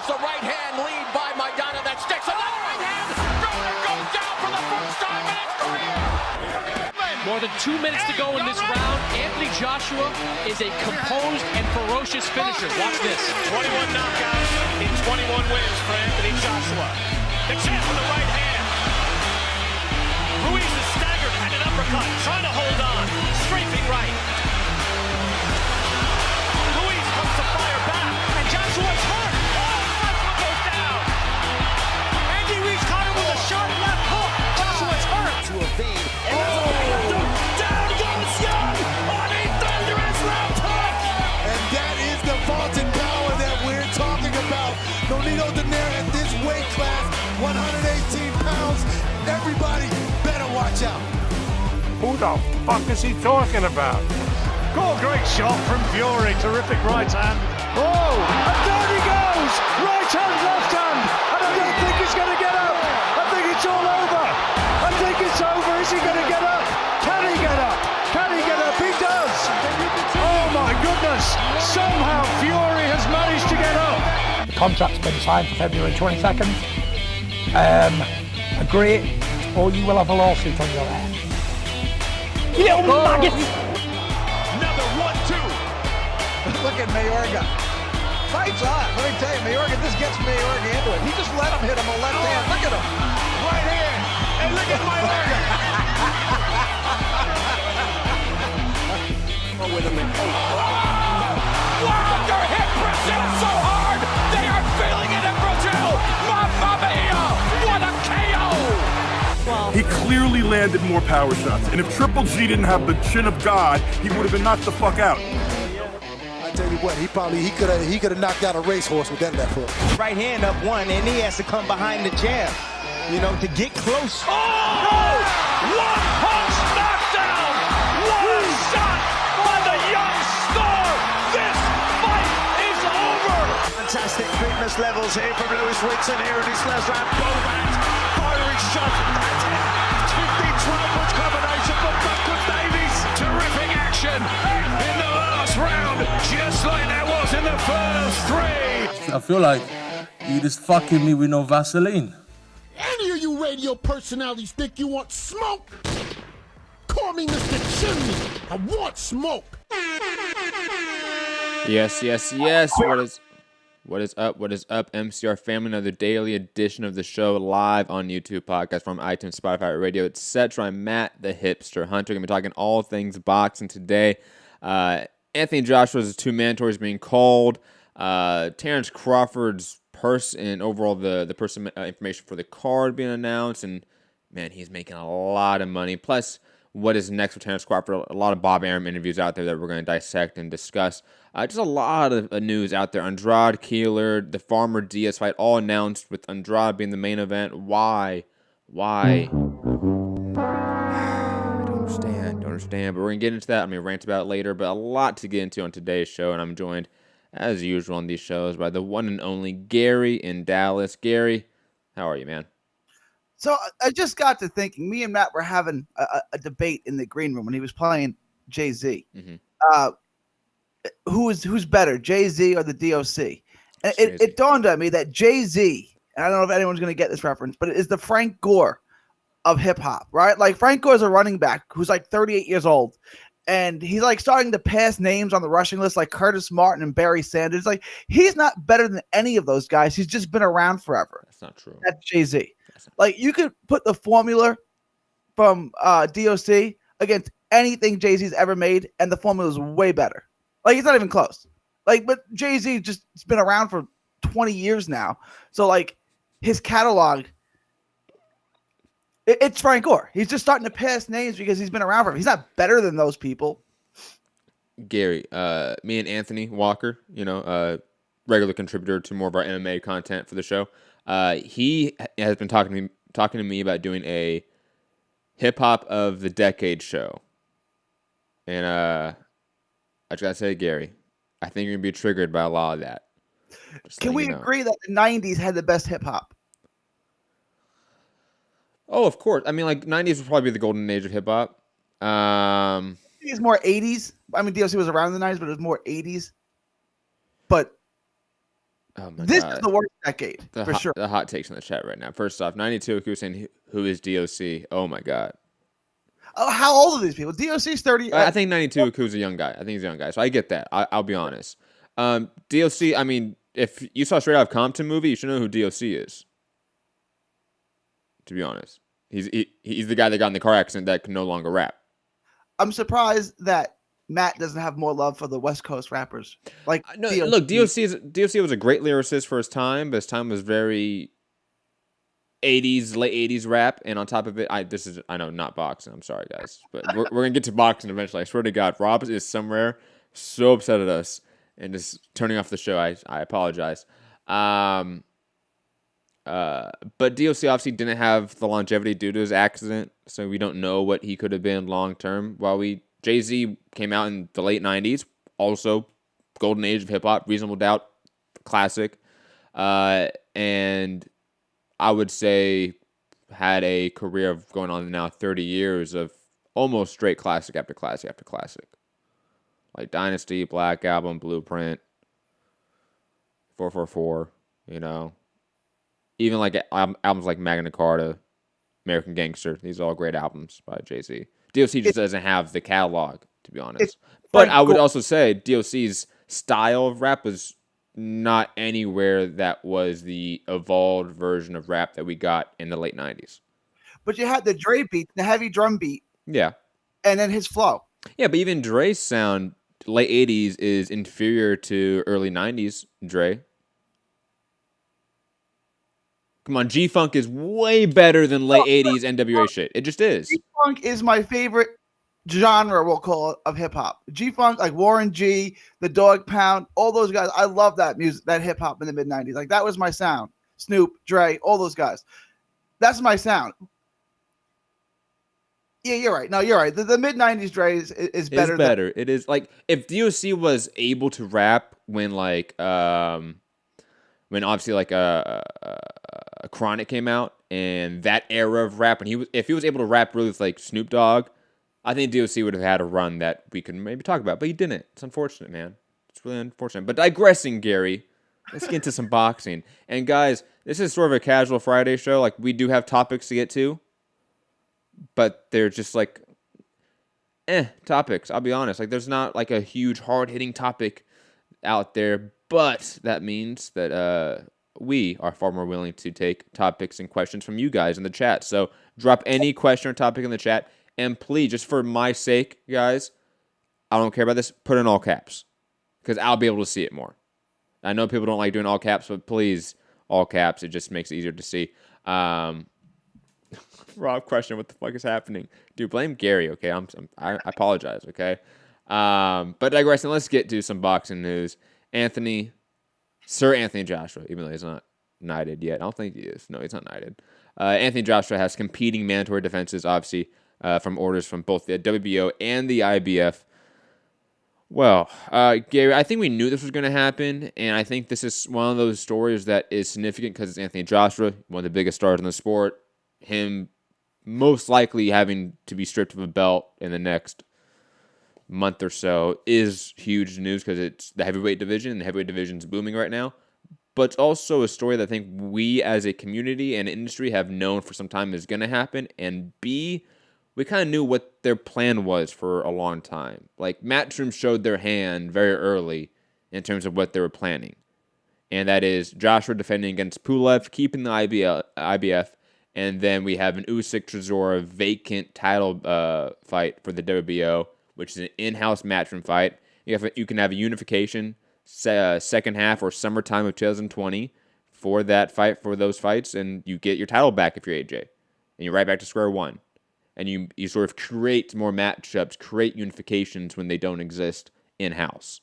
The right hand lead by Maidana that sticks. Another right hand. Broner goes down for the first time in his career. More than 2 minutes to go in this round. Anthony Joshua is a composed and ferocious finisher. Watch this. 21 knockouts in 21 wins for Anthony Joshua. The chance with the right hand. Ruiz is staggered and an uppercut, trying to hold on. Strafing right. Ruiz comes to fire back, and Joshua's hurt. Oh, Joshua goes down. Andy Ruiz caught him with a sharp left hook. Joshua's hurt. To evade. Down goes Young on a thunderous left hook. And that is the vaulting power that we're talking about. Nonito Donaire at this weight class, 118 pounds. Everybody better watch out. Who the fuck is he talking about? Oh, great shot from Fury. Terrific right hand. Oh, and down he goes. Right hand, left hand. And I don't think he's going to get up. I think it's all over. I think it's over. Is he going to get up? Can he get up? Can he get up? He does. Oh my goodness. Somehow Fury has managed to get up. The contract's been signed for February 22nd. Agree, or you will have a lawsuit on your head. You little maggot! Another 1-2. Look at Mayorga. Fight's on. Let me tell you, Mayorga, this gets Mayorga into it. He just let him hit him on left hand. Look at him. Right hand. And look at Mayorga. Oh, wait a minute. Wonder hip Brazil so hard. They are feeling it in Brazil. Mamma mia. What a KO. He clearly landed more power shots. And if Triple G didn't have the chin of God, he would have been knocked the fuck out. I tell you what, he could have knocked out a racehorse with that left hook. Right hand up one, and he has to come behind the jab, you know, to get close. Oh! One punch knockdown. One shot by the young star. This fight is over. Fantastic fitness levels here from Lewis Whitson here in his last round. Bowman, fiery shot. That's it. 15-12 combination from Buckwood Davies. Terrific action in the last round, just like there was in the first three. I feel like you just fucking me with no Vaseline. Any of you radio personalities think you want smoke? Call me Mr. Chimney. I want smoke. Yes. What is up? What is up, MCR family? Another daily edition of the show live on YouTube, podcast from iTunes, Spotify, radio, etc. I'm Matt, the Hipster Hunter. Going to be talking all things boxing today. Anthony Joshua's two mandatories being called. Terrence Crawford's purse and overall the person information for the card being announced. And, man, he's making a lot of money. Plus, what is next for Terrence Crawford? A lot of Bob Arum interviews out there that we're going to dissect and discuss. Just a lot of news out there. Andrade, Keeler, the Farmer Diaz fight, all announced with Andrade being the main event. Why? I don't understand. But we're going to get into that. I'm going to rant about it later. But a lot to get into on today's show. And I'm joined, as usual on these shows, by the one and only Gary in Dallas. Gary, how are you, man? So I just got to thinking, me and Matt were having a debate in the green room when he was playing Jay-Z. Mm-hmm. Who's better, Jay-Z or the DOC? And it dawned on me that Jay-Z, and I don't know if anyone's going to get this reference, but it is the Frank Gore of hip-hop, right? Like, Frank Gore is a running back who's like 38 years old, and he's like starting to pass names on the rushing list like Curtis Martin and Barry Sanders. Like, he's not better than any of those guys. He's just been around forever. That's not true. That's Jay-Z. Like, you could put the formula from DOC against anything Jay-Z's ever made, and the formula is way better. Like, it's not even close. Like, but Jay-Z just has been around for 20 years now. So, like, his catalog, it's Frank Gore. He's just starting to pass names because he's been around forever. He's not better than those people. Gary, me and Anthony Walker, regular contributor to more of our MMA content for the show. He has been talking to me about doing a hip hop of the decade show, and I just gotta say, Gary, I think you're gonna be triggered by a lot of that. Can we agree that the '90s had the best hip hop? Oh, of course. I mean, like, '90s would probably be the golden age of hip hop. I think it's more '80s. I mean, DOC was around the '90s, but it was more '80s. But Oh my This God. is the worst decade, for sure. The hot takes in the chat right now. First off, 92 Akusa saying, who is DOC? Oh my God. Oh, how old are these people? DOC's 30. I think 92 Akusa's a young guy. I think he's a young guy. So I get that. I'll be honest. DOC, I mean, if you saw Straight Outta Compton movie, you should know who DOC is. To be honest. He's the guy that got in the car accident that can no longer rap. I'm surprised that Matt doesn't have more love for the West Coast rappers. Like, no, look, DOC was a great lyricist for his time, but his time was very 80s, late 80s rap, and on top of it, I know not boxing. I'm sorry, guys, but we're gonna get to boxing eventually. I swear to God, Rob is somewhere so upset at us and just turning off the show. I apologize. But DOC obviously didn't have the longevity due to his accident, so we don't know what he could have been long term. While Jay-Z came out in the late 90s, also golden age of hip hop, Reasonable Doubt, classic, and I would say had a career of going on now 30 years of almost straight classic after classic after classic. Like Dynasty, Black Album, Blueprint, 444, you know. Even like albums like Magna Carta, American Gangster. These are all great albums by Jay-Z. DOC just doesn't have the catalog, to be honest. But I would also say DOC's style of rap was not anywhere that was the evolved version of rap that we got in the late 90s. But you had the Dre beat, the heavy drum beat. Yeah. And then his flow. Yeah, but even Dre's sound, late 80s, is inferior to early 90s Dre. Come on, G-Funk is way better than late 80s NWA shit. It just is. G-Funk is my favorite genre, we'll call it, of hip-hop. G-Funk, like Warren G, the Dog Pound, all those guys. I love that music, that hip-hop in the mid-90s. Like, that was my sound. Snoop, Dre, all those guys. That's my sound. Yeah, you're right. No, you're right. The mid-90s Dre is better. It's better. It is. Like, if DOC was able to rap when obviously like a Chronic came out and that era of rap, and if he was able to rap really with like Snoop Dogg, I think DOC would have had a run that we could maybe talk about, but he didn't. It's unfortunate, man. It's really unfortunate. But digressing, Gary, let's get into some boxing. And guys, this is sort of a casual Friday show. Like, we do have topics to get to, but they're just like topics. I'll be honest. Like, there's not like a huge hard-hitting topic out there, but that means that we are far more willing to take topics and questions from you guys in the chat. So drop any question or topic in the chat. And please, just for my sake, guys, I don't care about this, put in all caps. Because I'll be able to see it more. I know people don't like doing all caps, but please, all caps. It just makes it easier to see. Rob question, what the fuck is happening? Dude, blame Gary, okay? I apologize, okay? But digressing, let's get to some boxing news. Sir Anthony Joshua, even though he's not knighted yet. I don't think he is. No, he's not knighted. Anthony Joshua has competing mandatory defenses, obviously, from orders from both the WBO and the IBF. Well, Gary, I think we knew this was going to happen, and I think this is one of those stories that is significant because it's Anthony Joshua, one of the biggest stars in the sport. Him most likely having to be stripped of a belt in the next month or so is huge news because it's the heavyweight division, and the heavyweight division is booming right now. But it's also a story that I think we as a community and industry have known for some time is going to happen, and B, we kind of knew what their plan was for a long time. Like, Matchroom showed their hand very early in terms of what they were planning, and that is Joshua defending against Pulev, keeping the IBF, and then we have an Usyk-Chisora vacant title fight for the WBO, which is an in-house Matchroom fight. You can have a unification second half or summertime of 2020 for that fight, for those fights, and you get your title back if you're AJ. And you're right back to square one. And you sort of create more matchups, create unifications when they don't exist in-house.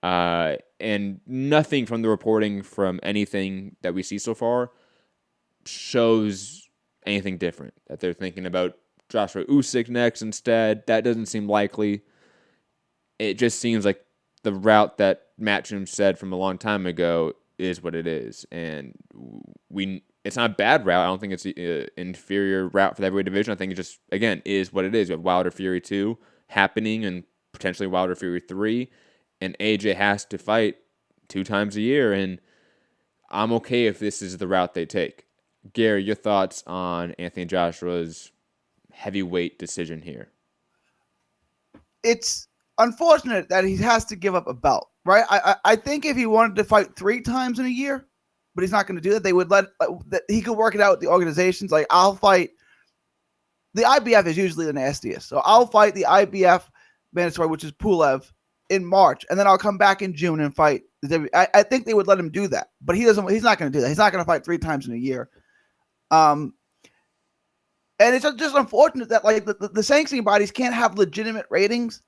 And nothing from the reporting from anything that we see so far shows anything different. That they're thinking about Joshua Usyk next instead. That doesn't seem likely. It just seems like the route that Matchroom said from a long time ago is what it is. And it's not a bad route. I don't think it's an inferior route for the heavyweight division. I think it just, again, is what it is. You have Wilder Fury 2 happening and potentially Wilder Fury 3. And AJ has to fight 2 times a year. And I'm okay if this is the route they take. Gary, your thoughts on Anthony Joshua's heavyweight decision here? It's unfortunate that he has to give up a belt, right? I think if he wanted to fight 3 times in a year, but he's not going to do that, they would let that he could work it out with the organizations. Like, I'll fight. The IBF is usually the nastiest, so I'll fight the IBF mandatory, which is Pulev, in March, and then I'll come back in June and fight the I think they would let him do that, but he doesn't. He's not going to do that. He's not going to fight 3 times in a year. And it's just unfortunate that like the sanctioning bodies can't have legitimate ratings,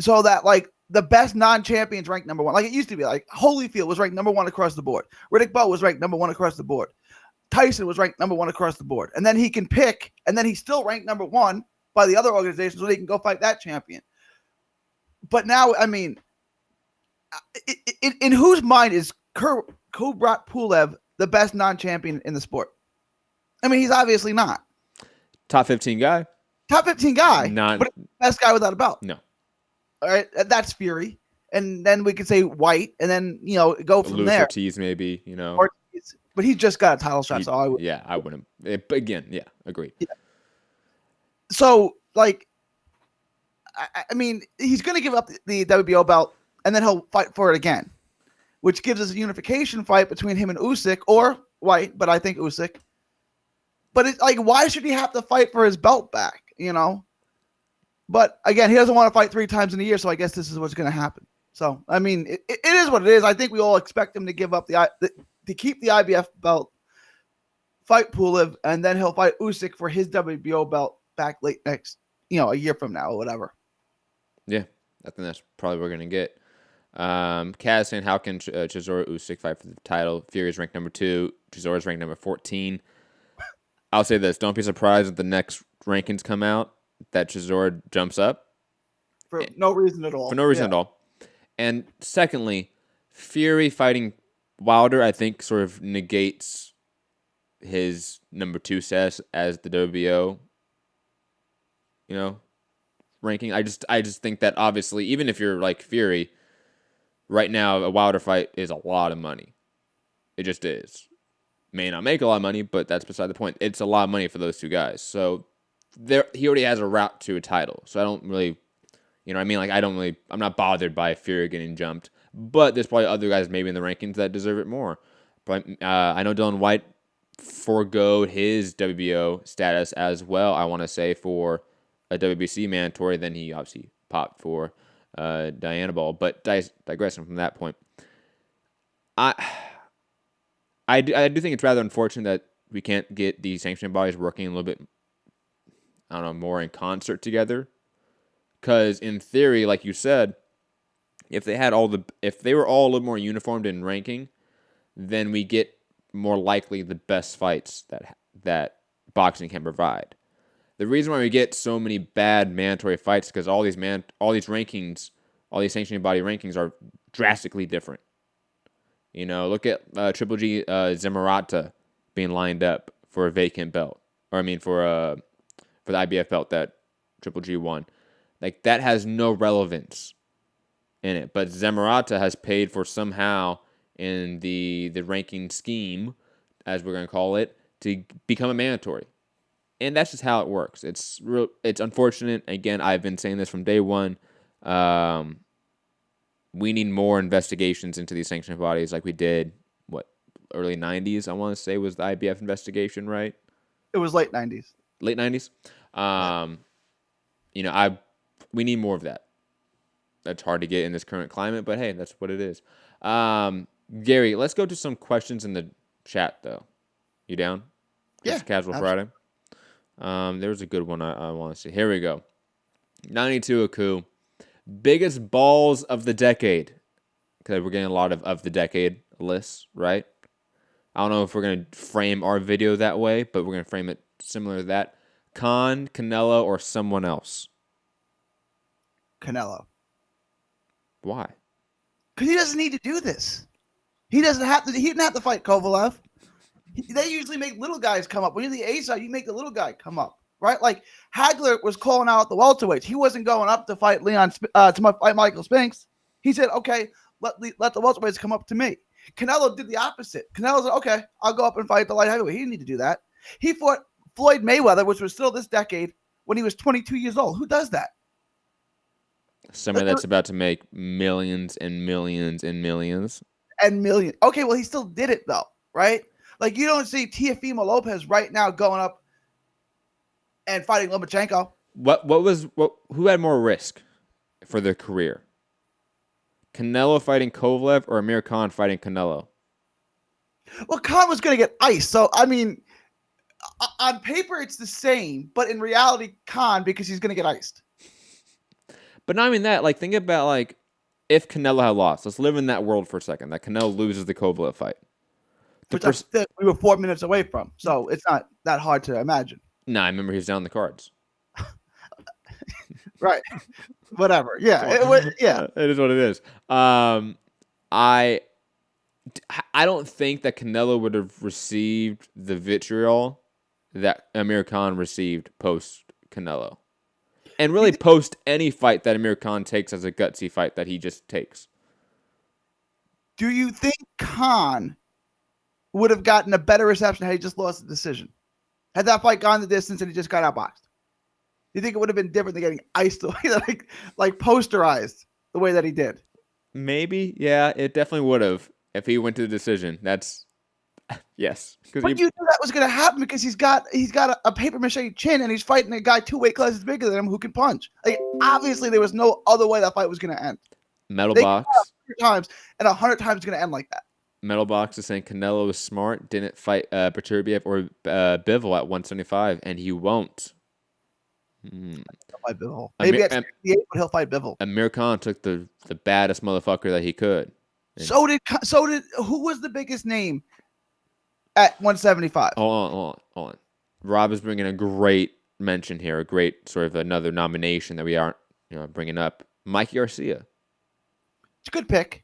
so that like the best non-champions ranked number 1. Like it used to be. Like Holyfield was ranked number 1 across the board. Riddick Bowe was ranked number 1 across the board. Tyson was ranked number 1 across the board, and then he can pick, and then he's still ranked number 1 by the other organizations, so they can go fight that champion. But now, I mean, in whose mind is Kubrat Pulev the best non-champion in the sport? I mean, he's obviously not. Top 15 guy. Top 15 guy. Not but best guy without a belt. No. All right, that's Fury, and then we could say White, and then go from there. Ortiz maybe, Ortiz, but he's just got a title shot, so I wouldn't. But again, yeah, agreed. Yeah. So like, I mean, he's going to give up the WBO belt, and then he'll fight for it again, which gives us a unification fight between him and Usyk or White, but I think Usyk. But it's like, why should he have to fight for his belt back? But again, he doesn't want to fight 3 times in a year, so I guess this is what's going to happen. So I mean, it is what it is. I think we all expect him to give up to keep the IBF belt, fight Pulev, and then he'll fight Usyk for his WBO belt back late next, a year from now or whatever. Yeah, I think that's probably what we're going to get. Kaz saying, how can Chisora Usyk fight for the title? Fury is ranked number 2. Chisora is ranked number 14. I'll say this. Don't be surprised if the next rankings come out that Chisora jumps up. For no reason at all. For no reason at all. And secondly, Fury fighting Wilder, I think, sort of negates his number 2 status as the WBO, ranking. I just think that obviously, even if you're like Fury, right now a Wilder fight is a lot of money. It just is. May not make a lot of money, but that's beside the point. It's a lot of money for those 2 guys. So he already has a route to a title. So I don't really, I'm not bothered by Fury getting jumped. But there's probably other guys maybe in the rankings that deserve it more. But I know Dylan White forgoed his WBO status as well, I want to say, for a WBC mandatory. Then he obviously popped for Diana Ball. But digressing from that point, I do think it's rather unfortunate that we can't get these sanctioning bodies working a little bit, more in concert together. Because in theory, like you said, if they were all a little more uniformed in ranking, then we get more likely the best fights that boxing can provide. The reason why we get so many bad mandatory fights is because all these rankings, all these sanctioning body rankings are drastically different. Look at Triple G Zamarata being lined up for a vacant belt, for the IBF belt that Triple G won. Like, that has no relevance in it, but Zamarata has paid for somehow in the ranking scheme, as we're going to call it, to become a mandatory. And that's just how it works. It's unfortunate. Again, I've been saying this from day one. We need more investigations into these sanctioning bodies like we did, early 90s, I want to say, was the IBF investigation, right? It was late 90s. Late 90s? We need more of that. That's hard to get in this current climate, but hey, that's what it is. Gary, let's go to some questions in the chat, though. You down? Yeah. It's Casual Friday. There was a good one I want to see. Here we go. 92 Aku. Biggest balls of the decade. Because we're getting a lot of the decade lists, right? I don't know if we're going to frame our video that way, but we're going to frame it similar to that. Khan, Canelo, or someone else? Canelo. Why? Because he doesn't need to do this. He doesn't have to. He didn't have to fight Kovalev. They usually make little guys come up. When you're the A side, you make the little guy come up, right? Like Hagler was calling out the welterweights. He wasn't going up to fight fight Michael Spinks. He said, "Okay, let the welterweights come up to me." Canelo did the opposite. Canelo's like, okay, I'll go up and fight the light heavyweight. He didn't need to do that. He fought Floyd Mayweather, which was still this decade, when he was 22 years old. Who does that? Somebody that's about to make millions and millions and millions. And millions. Okay, well, he still did it, though, right? Like, you don't see Teofimo Lopez right now going up and fighting Lomachenko. Who had more risk for their career? Canelo fighting Kovalev or Amir Khan fighting Canelo? Well, Khan was going to get iced. So, I mean, on paper, it's the same. But in reality, Khan, because he's going to get iced. But not even that. Like, think about, like, if Canelo had lost. Let's live in that world for a second. That Canelo loses the Kovalev fight. Which we were 4 minutes away from. So, it's not that hard to imagine. No, I remember he was down the cards. Right. Whatever. Yeah. It is what it is. I don't think that Canelo would have received the vitriol that Amir Khan received post Canelo. And really post any fight that Amir Khan takes as a gutsy fight that he just takes. Do you think Khan would have gotten a better reception had he just lost the decision? Had that fight gone the distance and he just got outboxed? Do you think it would have been different than getting iced the way like posterized the way that he did? Maybe, yeah, it definitely would have if he went to the decision. That's yes. But you knew that was going to happen because he's got a paper mache chin and he's fighting a guy 2 weight classes bigger than him who can punch. Like, obviously, there was no other way that fight was going to end. Metal Box 100 times and 100 times it's going to end like that. Metal Box is saying Canelo was smart, didn't fight Beterbiev or Bivol at 175, and he won't. Fight Bivol. Maybe at 68, but he'll fight Bivol. Amir Khan took the baddest motherfucker that he could. So did who was the biggest name at 175? Hold on. Rob is bringing a great mention here, a great sort of another nomination that we aren't bringing up. Mikey Garcia. It's a good pick.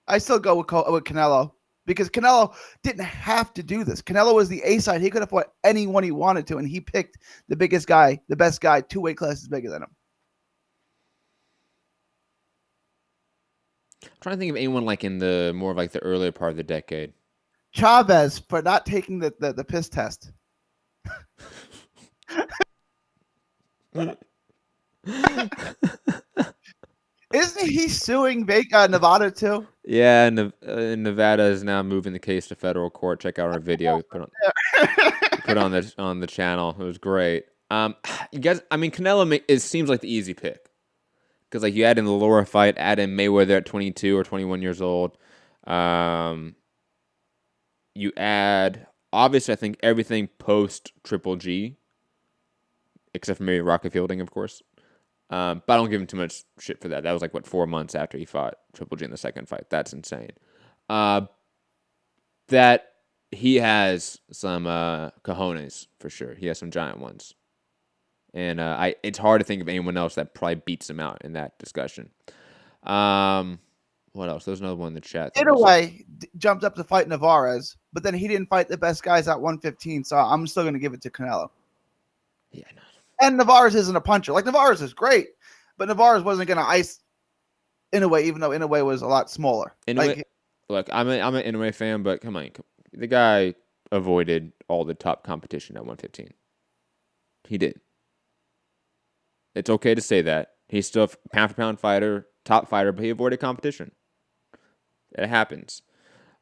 I still go with Canelo because Canelo didn't have to do this. Canelo was the A side. He could have fought anyone he wanted to, and he picked the biggest guy, the best guy, 2 weight classes bigger than him. I'm trying to think of anyone like in the more of like the earlier part of the decade. Chavez for not taking the piss test. Isn't he suing Nevada too? Yeah, Nevada is now moving the case to federal court. Check out our video put on the channel. It was great. You guys, I mean, Canelo it seems like the easy pick because like you add in the Laura fight, add in Mayweather at 22 or 21 years old. You add obviously I think everything post Triple G, except for maybe Rocky Fielding, of course. But I don't give him too much shit for that. That was like, 4 months after he fought Triple G in the second fight. That's insane. That he has some cojones, for sure. He has some giant ones. And it's hard to think of anyone else that probably beats him out in that discussion. What else? There's another one in the chat. Inoue jumped up to fight Navarez, but then he didn't fight the best guys at 115, so I'm still going to give it to Canelo. Yeah, no. And Navarez isn't a puncher. Like, Navarez is great, but Navarez wasn't going to ice Inoue, even though Inoue was a lot smaller. Look, I'm an Inoue fan, but come on. The guy avoided all the top competition at 115. He did. It's okay to say that. He's still a pound-for-pound fighter, top fighter, but he avoided competition. It happens.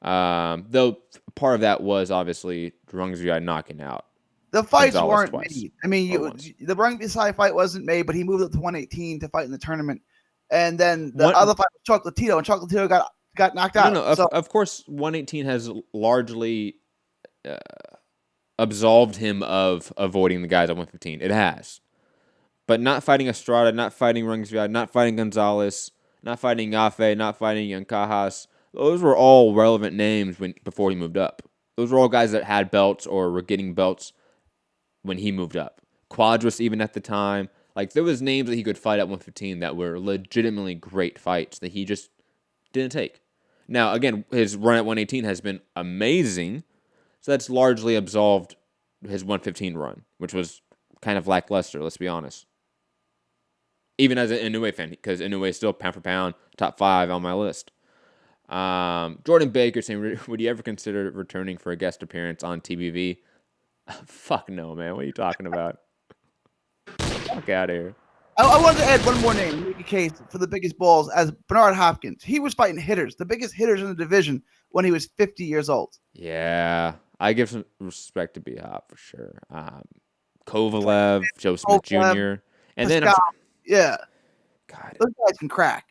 Though part of that was obviously Rungvisai knocking out. The fights weren't made. I mean, the Rungvisai fight wasn't made, but he moved up to 118 to fight in the tournament. And then the other fight was Chocolatito, and Chocolatito got knocked out. No, of course, 118 has largely absolved him of avoiding the guys at 115. It has. But not fighting Estrada, not fighting Rungvisai, not fighting Gonzalez, not fighting Yafe, not fighting Yancajas. Those were all relevant names before he moved up. Those were all guys that had belts or were getting belts when he moved up. Quadras even at the time. Like, there was names that he could fight at 115 that were legitimately great fights that he just didn't take. Now, again, his run at 118 has been amazing, so that's largely absolved his 115 run, which was kind of lackluster, let's be honest. Even as an Inoue fan, because Inoue is still pound for pound, top 5 on my list. Jordan Baker saying, would you ever consider returning for a guest appearance on TBV? Fuck no, man. What are you talking about? Fuck out of here. I wanted to add one more name, make a case for the biggest balls as Bernard Hopkins. He was fighting hitters, the biggest hitters in the division when he was 50 years old. Yeah, I give some respect to B-Hop for sure. Kovalev, Joe Smith Jr. And then, yeah. God, those guys can crack.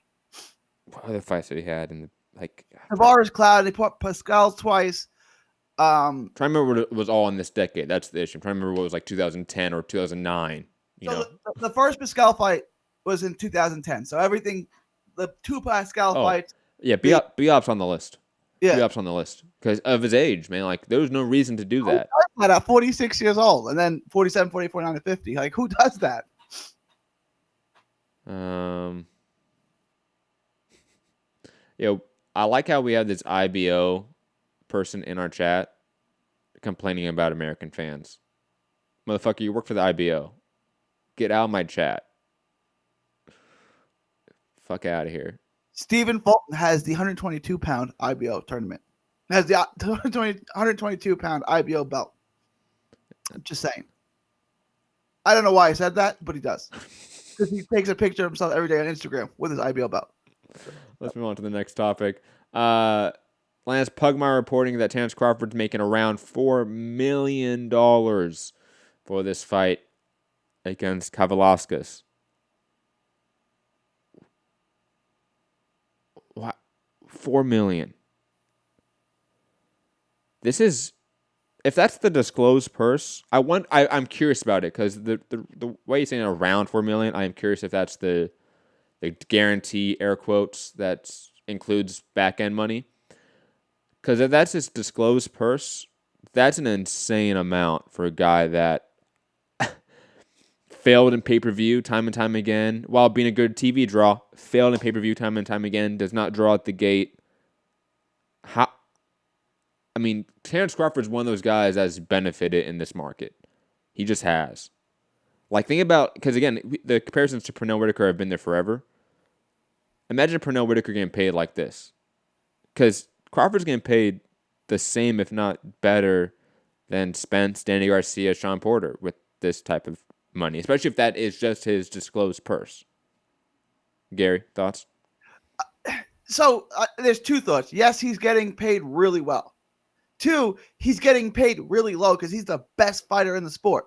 What other fights that he had in the Tavares Cloud, they put Pascal twice. Trying to remember what it was all in this decade. That's the issue. I'm trying to remember what was like 2010 or 2009. The first Pascal fight was in 2010. So everything, the two Pascal fights. Yeah, B-Hop's on the list. Yeah. B-Hop's on the list because of his age, man. Like, there was no reason to do that. Who does that at 46 years old and then 47, 48, 49, and 50? Like, who does that? I like how we have this IBO person in our chat complaining about American fans. Motherfucker, you work for the IBO. Get out of my chat. Fuck out of here. Stephen Fulton has the 122-pound IBO tournament. Has the 122-pound IBO belt. I'm just saying. I don't know why I said that, but he does. Because he takes a picture of himself every day on Instagram with his IBO belt. Let's move on to the next topic. Lance Pugmire reporting that Terence Crawford's making around $4 million for this fight against Kavaliauskas. What? $4 million. This is, if that's the disclosed purse, I'm curious about it because the way you're saying around $4 million, I am curious if that's the guarantee, air quotes, that includes back end money. Because if that's his disclosed purse, that's an insane amount for a guy that failed in pay-per-view time and time again, while being a good TV draw, failed in pay-per-view time and time again, does not draw at the gate. Terence Crawford's one of those guys that's benefited in this market. He just has. Like, think about, because again, the comparisons to Pernell Whitaker have been there forever. Imagine Pernell Whitaker getting paid like this. Because Crawford's getting paid the same, if not better, than Spence, Danny Garcia, Sean Porter with this type of money, especially if that is just his disclosed purse. Gary, thoughts? So there's two thoughts. Yes, he's getting paid really well. Two, he's getting paid really low because he's the best fighter in the sport.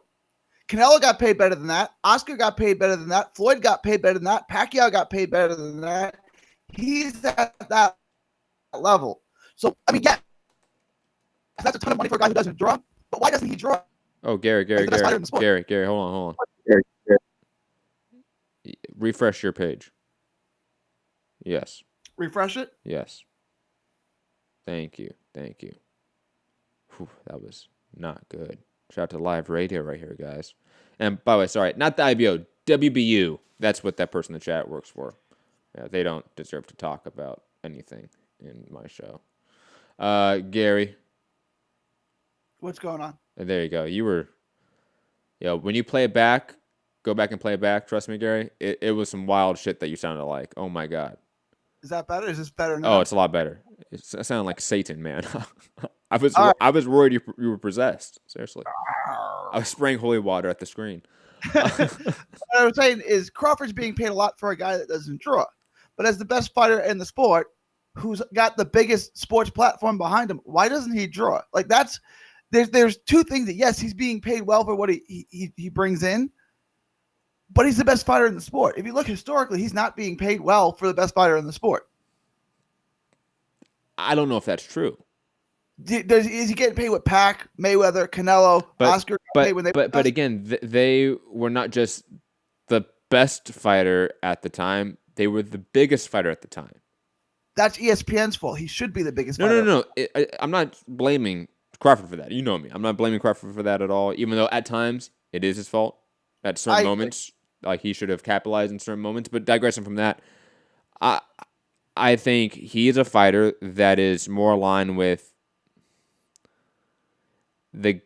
Canelo got paid better than that. Oscar got paid better than that. Floyd got paid better than that. Pacquiao got paid better than that. He's at that level. So, yeah, that's a ton of money for a guy who doesn't draw. But why doesn't he draw? Oh, Gary, hold on. Refresh your page. Yes. Refresh it? Yes. Thank you. Whew, that was not good. Shout out to live radio right here, guys. And by the way, sorry, not the IBO, WBU. That's what that person in the chat works for. Yeah, they don't deserve to talk about anything in my show. Gary. What's going on? There you go. You were, when you play it back, go back and play it back. Trust me, Gary. It was some wild shit that you sounded like. Oh my God. Is that better? Is this better now? Oh, it's a lot better. It sounded like Satan, man. I was worried you were possessed. Seriously. I was spraying holy water at the screen. What I was saying is Crawford's being paid a lot for a guy that doesn't draw. But as the best fighter in the sport, who's got the biggest sports platform behind him, why doesn't he draw? Like, there's two things that, yes, he's being paid well for what he brings in, but he's the best fighter in the sport. If you look historically, he's not being paid well for the best fighter in the sport. I don't know if that's true. Is he getting paid with Pac, Mayweather, Canelo, Oscar? But again, they were not just the best fighter at the time; they were the biggest fighter at the time. That's ESPN's fault. He should be the biggest fighter. No. I'm not blaming Crawford for that. You know me. I'm not blaming Crawford for that at all. Even though at times it is his fault. At certain moments, like he should have capitalized in certain moments. But digressing from that, I think he is a fighter that is more aligned with the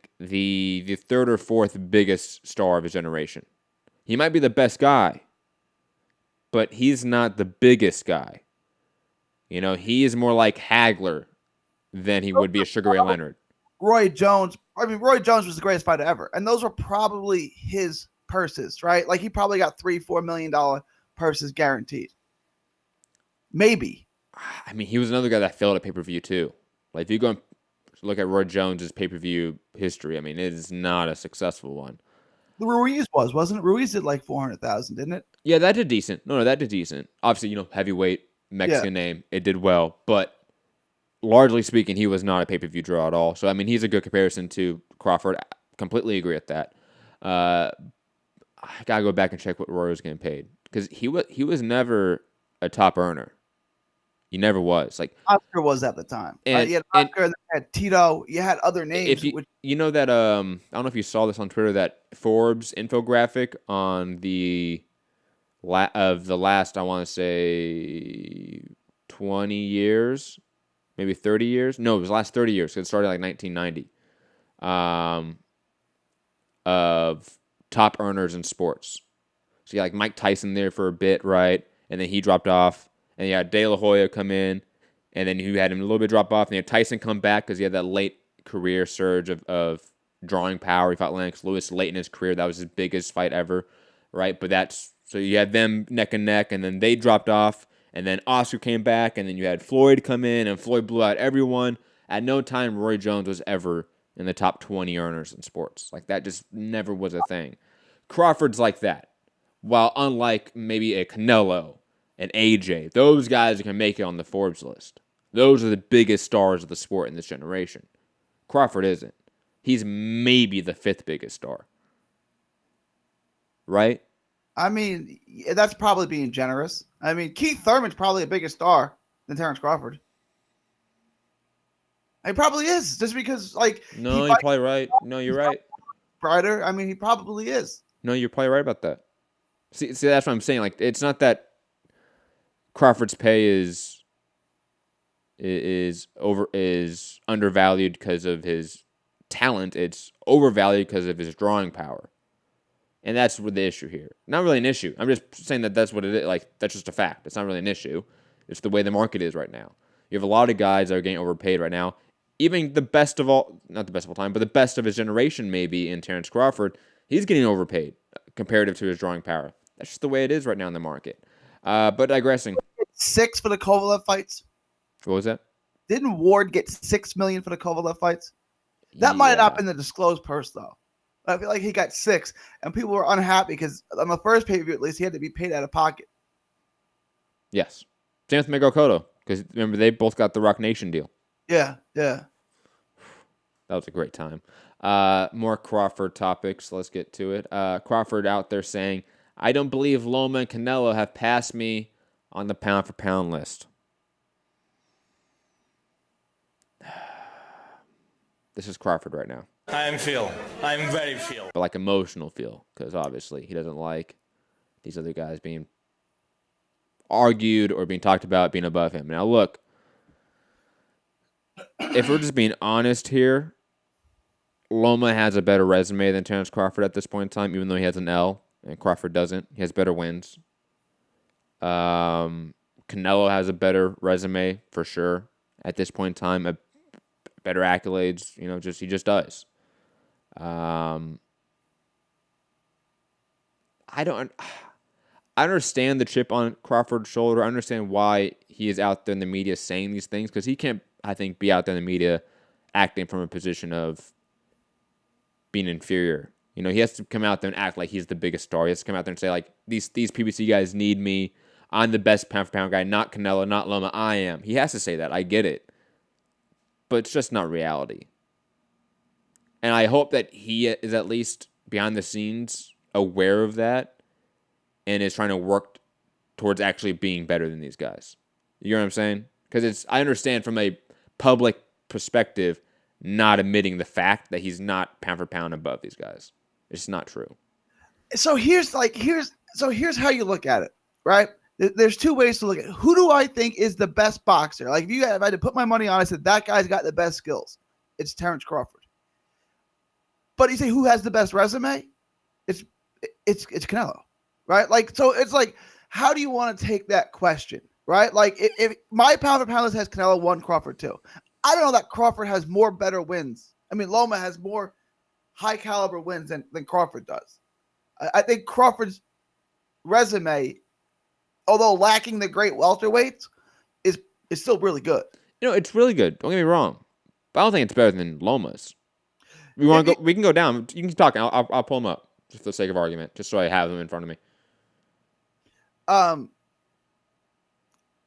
third or fourth biggest star of his generation. He might be the best guy, but he's not the biggest guy. You know, he is more like Hagler than he would be a Sugar Ray Leonard. Roy Jones was the greatest fighter ever. And those were probably his purses, right? Like he probably got $3-4 million purses guaranteed. Maybe. I mean, he was another guy that failed at pay-per-view too. Like if you go and look at Roy Jones's pay-per-view history, I mean, it is not a successful one. The Ruiz wasn't it? Ruiz did like 400,000, didn't it? Yeah, that did decent. No, that did decent. Obviously, you know, heavyweight, Mexican name, it did well. But largely speaking, he was not a pay-per-view draw at all. So, I mean, he's a good comparison to Crawford. I completely agree with that. I got to go back and check what Roy was getting paid. Because he was never a top earner. He never was. Like Oscar was at the time. And, you had Oscar, and you had Tito. You had other names. You know that I don't know if you saw this on Twitter, that Forbes infographic on the last, I want to say 20 years, maybe 30 years. No, it was the last 30 years. Because it started like 1990. Of top earners in sports. So you had like Mike Tyson there for a bit, right? And then he dropped off. And you had De La Hoya come in, and then you had him a little bit drop off. And you had Tyson come back because he had that late career surge of drawing power. He fought Lennox Lewis late in his career. That was his biggest fight ever, right? But so you had them neck and neck, and then they dropped off. And then Oscar came back, and then you had Floyd come in, and Floyd blew out everyone. At no time Roy Jones was ever in the top 20 earners in sports. Like, that just never was a thing. Crawford's like that. While unlike maybe a Canelo, and AJ, those guys can make it on the Forbes list. Those are the biggest stars of the sport in this generation. Crawford isn't. He's maybe the 5th biggest star. Right? I mean, that's probably being generous. I mean, Keith Thurman's probably a bigger star than Terrence Crawford. He probably is, just because, like... No, you're probably right. No, you're right. Brighter. I mean, he probably is. No, you're probably right about that. See, that's what I'm saying. Like, it's not that Crawford's pay is undervalued because of his talent. It's overvalued because of his drawing power, and that's the issue here. Not really an issue. I'm just saying that's what it is. Like, that's just a fact. It's not really an issue. It's the way the market is right now. You have a lot of guys that are getting overpaid right now. Even the best of all, not the best of all time, but the best of his generation, maybe in Terrence Crawford, he's getting overpaid comparative to his drawing power. That's just the way it is right now in the market. But digressing. 6 for the Kovalev fights. What was that? Didn't Ward get $6 million for the Kovalev fights? That might have not been the disclosed purse, though. I feel like he got 6, and people were unhappy because on the first pay-per-view, at least, he had to be paid out of pocket. Yes. Same with Miguel Cotto, because remember, they both got the Rock Nation deal. Yeah. That was a great time. More Crawford topics. Let's get to it. Crawford out there saying, I don't believe Loma and Canelo have passed me on the pound-for-pound list. This is Crawford right now. I'm very feel. But like emotional feel, because obviously he doesn't like these other guys being argued or being talked about being above him. Now look, if we're just being honest here, Loma has a better resume than Terrence Crawford at this point in time, even though he has an L and Crawford doesn't. He has better wins. Canelo has a better resume for sure at this point in time. Better accolades, he just does. I understand the chip on Crawford's shoulder. I understand why he is out there in the media saying these things, because he can't, I think, be out there in the media acting from a position of being inferior. He has to come out there and act like he's the biggest star. He has to come out there and say, like, these PBC guys need me. I'm the best pound-for-pound guy, not Canelo, not Loma. I am. He has to say that. I get it. But it's just not reality. And I hope that he is at least behind the scenes aware of that and is trying to work towards actually being better than these guys. You know what I'm saying? Because I understand from a public perspective not admitting the fact that he's not pound for pound above these guys. It's not true. So here's how you look at it, right? There's two ways to look at it. Who do I think is the best boxer? Like, if I had to put my money on, I said that guy's got the best skills. It's Terrence Crawford. But you say who has the best resume? It's Canelo, right? Like, so it's like, how do you want to take that question? right? Like if my pound for pound list has Canelo 1, Crawford 2. I don't know that Crawford has more better wins. I mean, Loma has more high caliber wins than Crawford does. I think Crawford's resume, although lacking the great welterweights, is still really good. It's really good. Don't get me wrong, but I don't think it's better than Loma's. We want to go. We can go down. You can keep talking. I'll pull them up just for the sake of argument, just so I have them in front of me.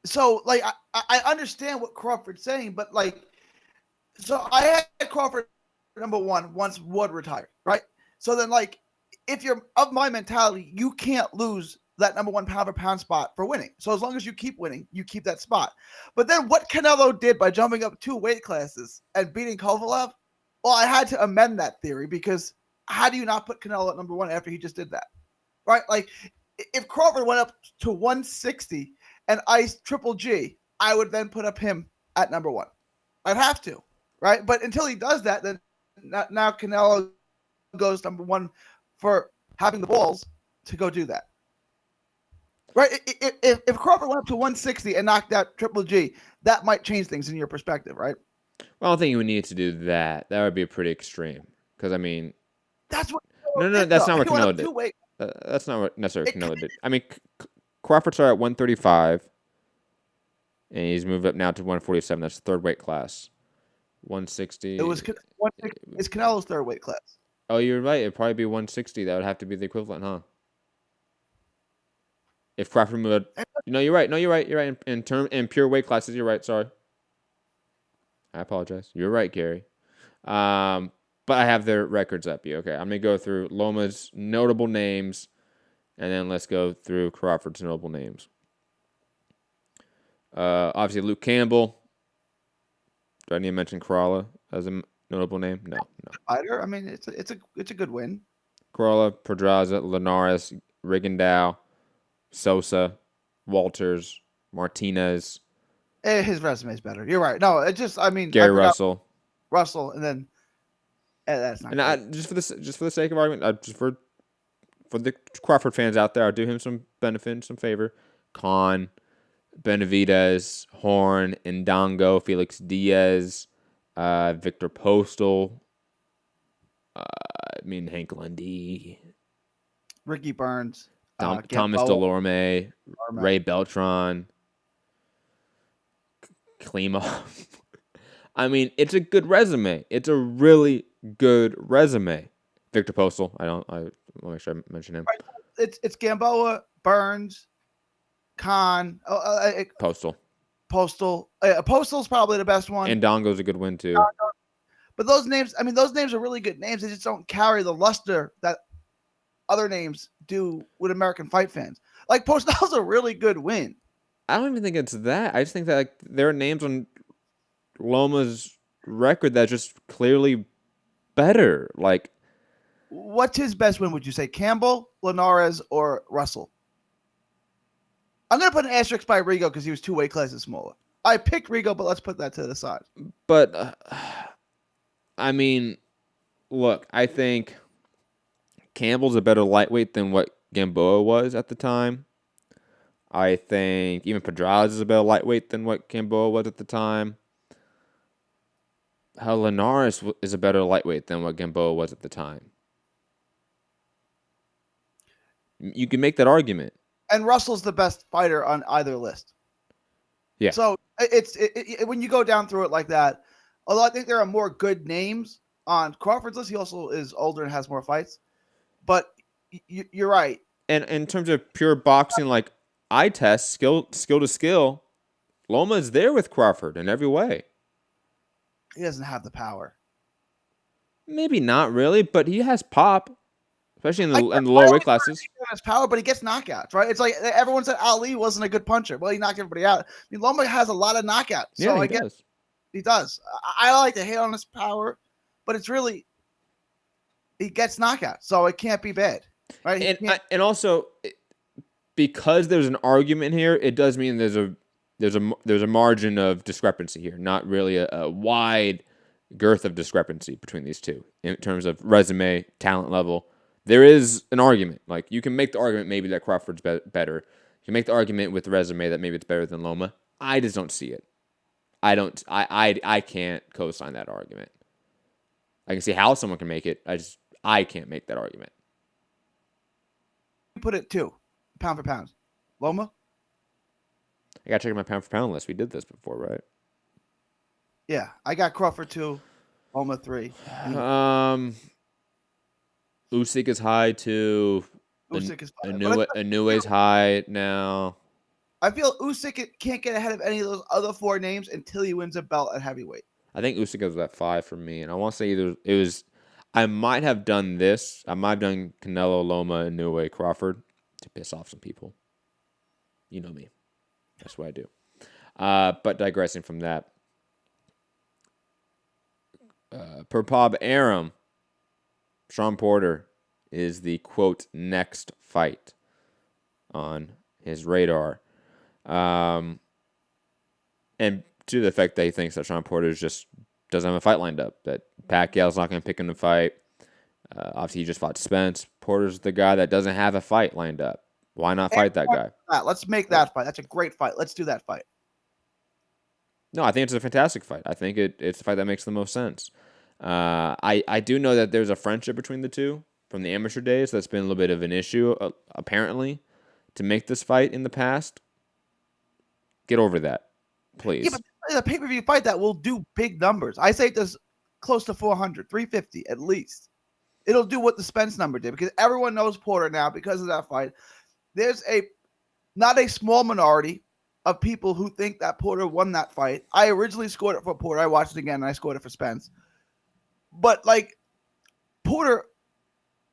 So like I understand what Crawford's saying, but like, so I had Crawford number 1 once Wood retired, right? So then like, if you're of my mentality, you can't lose that number 1 pound for pound spot for winning. So as long as you keep winning, you keep that spot. But then what Canelo did by jumping up 2 weight classes and beating Kovalev, well, I had to amend that theory, because how do you not put Canelo at number 1 after he just did that? Right? Like, if Crawford went up to 160 and iced Triple G, I would then put up him at number 1. I'd have to, right? But until he does that, then now Canelo goes number 1 for having the balls to go do that. Right? If Crawford went up to 160 and knocked out Triple G, that might change things in your perspective, right? Well, I don't think you would need to do that. That would be pretty extreme. Because, I mean... That's what... No, that's not what Canelo did. That's not what necessarily Canelo did. I mean, Crawford started at 135, and he's moved up now to 147. That's the third weight class. 160. It's Canelo's third weight class. Oh, you're right. It'd probably be 160. That would have to be the equivalent, huh? If Crawford moved... No, you're right. You're right. In pure weight classes, you're right. Sorry. I apologize. You're right, Gary. But I have their records up. Okay, I'm going to go through Loma's notable names, and then let's go through Crawford's notable names. Obviously, Luke Campbell. Do I need to mention Corolla as a notable name? No. Fighter. I mean, it's a good win. Corolla, Pedraza, Linares, Rigondeaux, Sosa, Walters, Martinez. His resume is better. You're right. No, Gary Russell, and then that's not. And just for the sake of argument, just for the Crawford fans out there, I'll do him some benefit, some favor. Khan, Benavidez, Horn, Ndongo, Felix Diaz, Victor Postal. Hank Lundy, Ricky Burns, Thomas Delorme, Ray Beltran, Klimov. I mean, it's a good resume. It's a really good resume. Victor Postal. I want to make sure I mention him. It's Gamboa, Burns, Khan, Postal. Postal's probably the best one. And Dongo's a good win too. But those names are really good names. They just don't carry the luster that other names do with American fight fans. Like, Postal's a really good win. I don't even think it's that. I just think that there are names on Loma's record that's just clearly better. Like, what's his best win, would you say? Campbell, Linares, or Russell? I'm going to put an asterisk by Rigo because he was 2 weight classes smaller. I picked Rigo, but let's put that to the side. But, I mean, look, I think Campbell's a better lightweight than what Gamboa was at the time. I think even Pedraza is a better lightweight than what Gamboa was at the time. Linares is a better lightweight than what Gamboa was at the time. You can make that argument. And Russell's the best fighter on either list. Yeah. So it's when you go down through it like that, although I think there are more good names on Crawford's list, he also is older and has more fights. But you're right. And in terms of pure boxing, like eye test, skill to skill, Loma is there with Crawford in every way. He doesn't have the power. Maybe not really, but he has pop, especially in the lower weight classes. He has power, but he gets knockouts, right? It's like everyone said Ali wasn't a good puncher. Well, he knocked everybody out. I mean, Loma has a lot of knockouts. So yeah, he does. He does. I like to hate on his power, but it's really he gets knockouts, so it can't be bad, right? And also, because there's an argument here, it does mean there's a margin of discrepancy here, not really a wide girth of discrepancy between these two in terms of resume, talent level. There is an argument. Like, you can make the argument maybe that Crawford's better. can make the argument with the resume that maybe it's better than Loma. I just don't see it. I can't co-sign that argument. I can see how someone can make it. I can't make that argument. Put it 2, pound for pound. Loma? I got to check my pound for pound list. We did this before, right? Yeah, I got Crawford 2, Loma 3. Usyk is high too. Usyk is fine. Inouye's high now. I feel Usyk can't get ahead of any of those other 4 names until he wins a belt at heavyweight. I think Usyk was at 5 for me, and I want to say either it was. I might have done this. I might have done Canelo, Loma, Inoue, Crawford to piss off some people. You know me. That's what I do. But digressing from that, per Bob Arum, Sean Porter is the quote next fight on his radar. And to the effect that he thinks that Sean Porter just doesn't have a fight lined up, that Pacquiao's not going to pick him to fight. Obviously, he just fought Spence. Porter's the guy that doesn't have a fight lined up. Why not fight that guy? Let's make that fight. That's a great fight. Let's do that fight. No, I think it's a fantastic fight. I think it's a fight that makes the most sense. I do know that there's a friendship between the two from the amateur days. That's been a little bit of an issue, apparently, to make this fight in the past. Get over that, please. Yeah, but it's a pay-per-view fight that will do big numbers. I say it does close to 400, 350 at least. It'll do what the Spence number did because everyone knows Porter now because of that fight. There's not a small minority of people who think that Porter won that fight. I originally scored it for Porter. I watched it again and I scored it for Spence. But Porter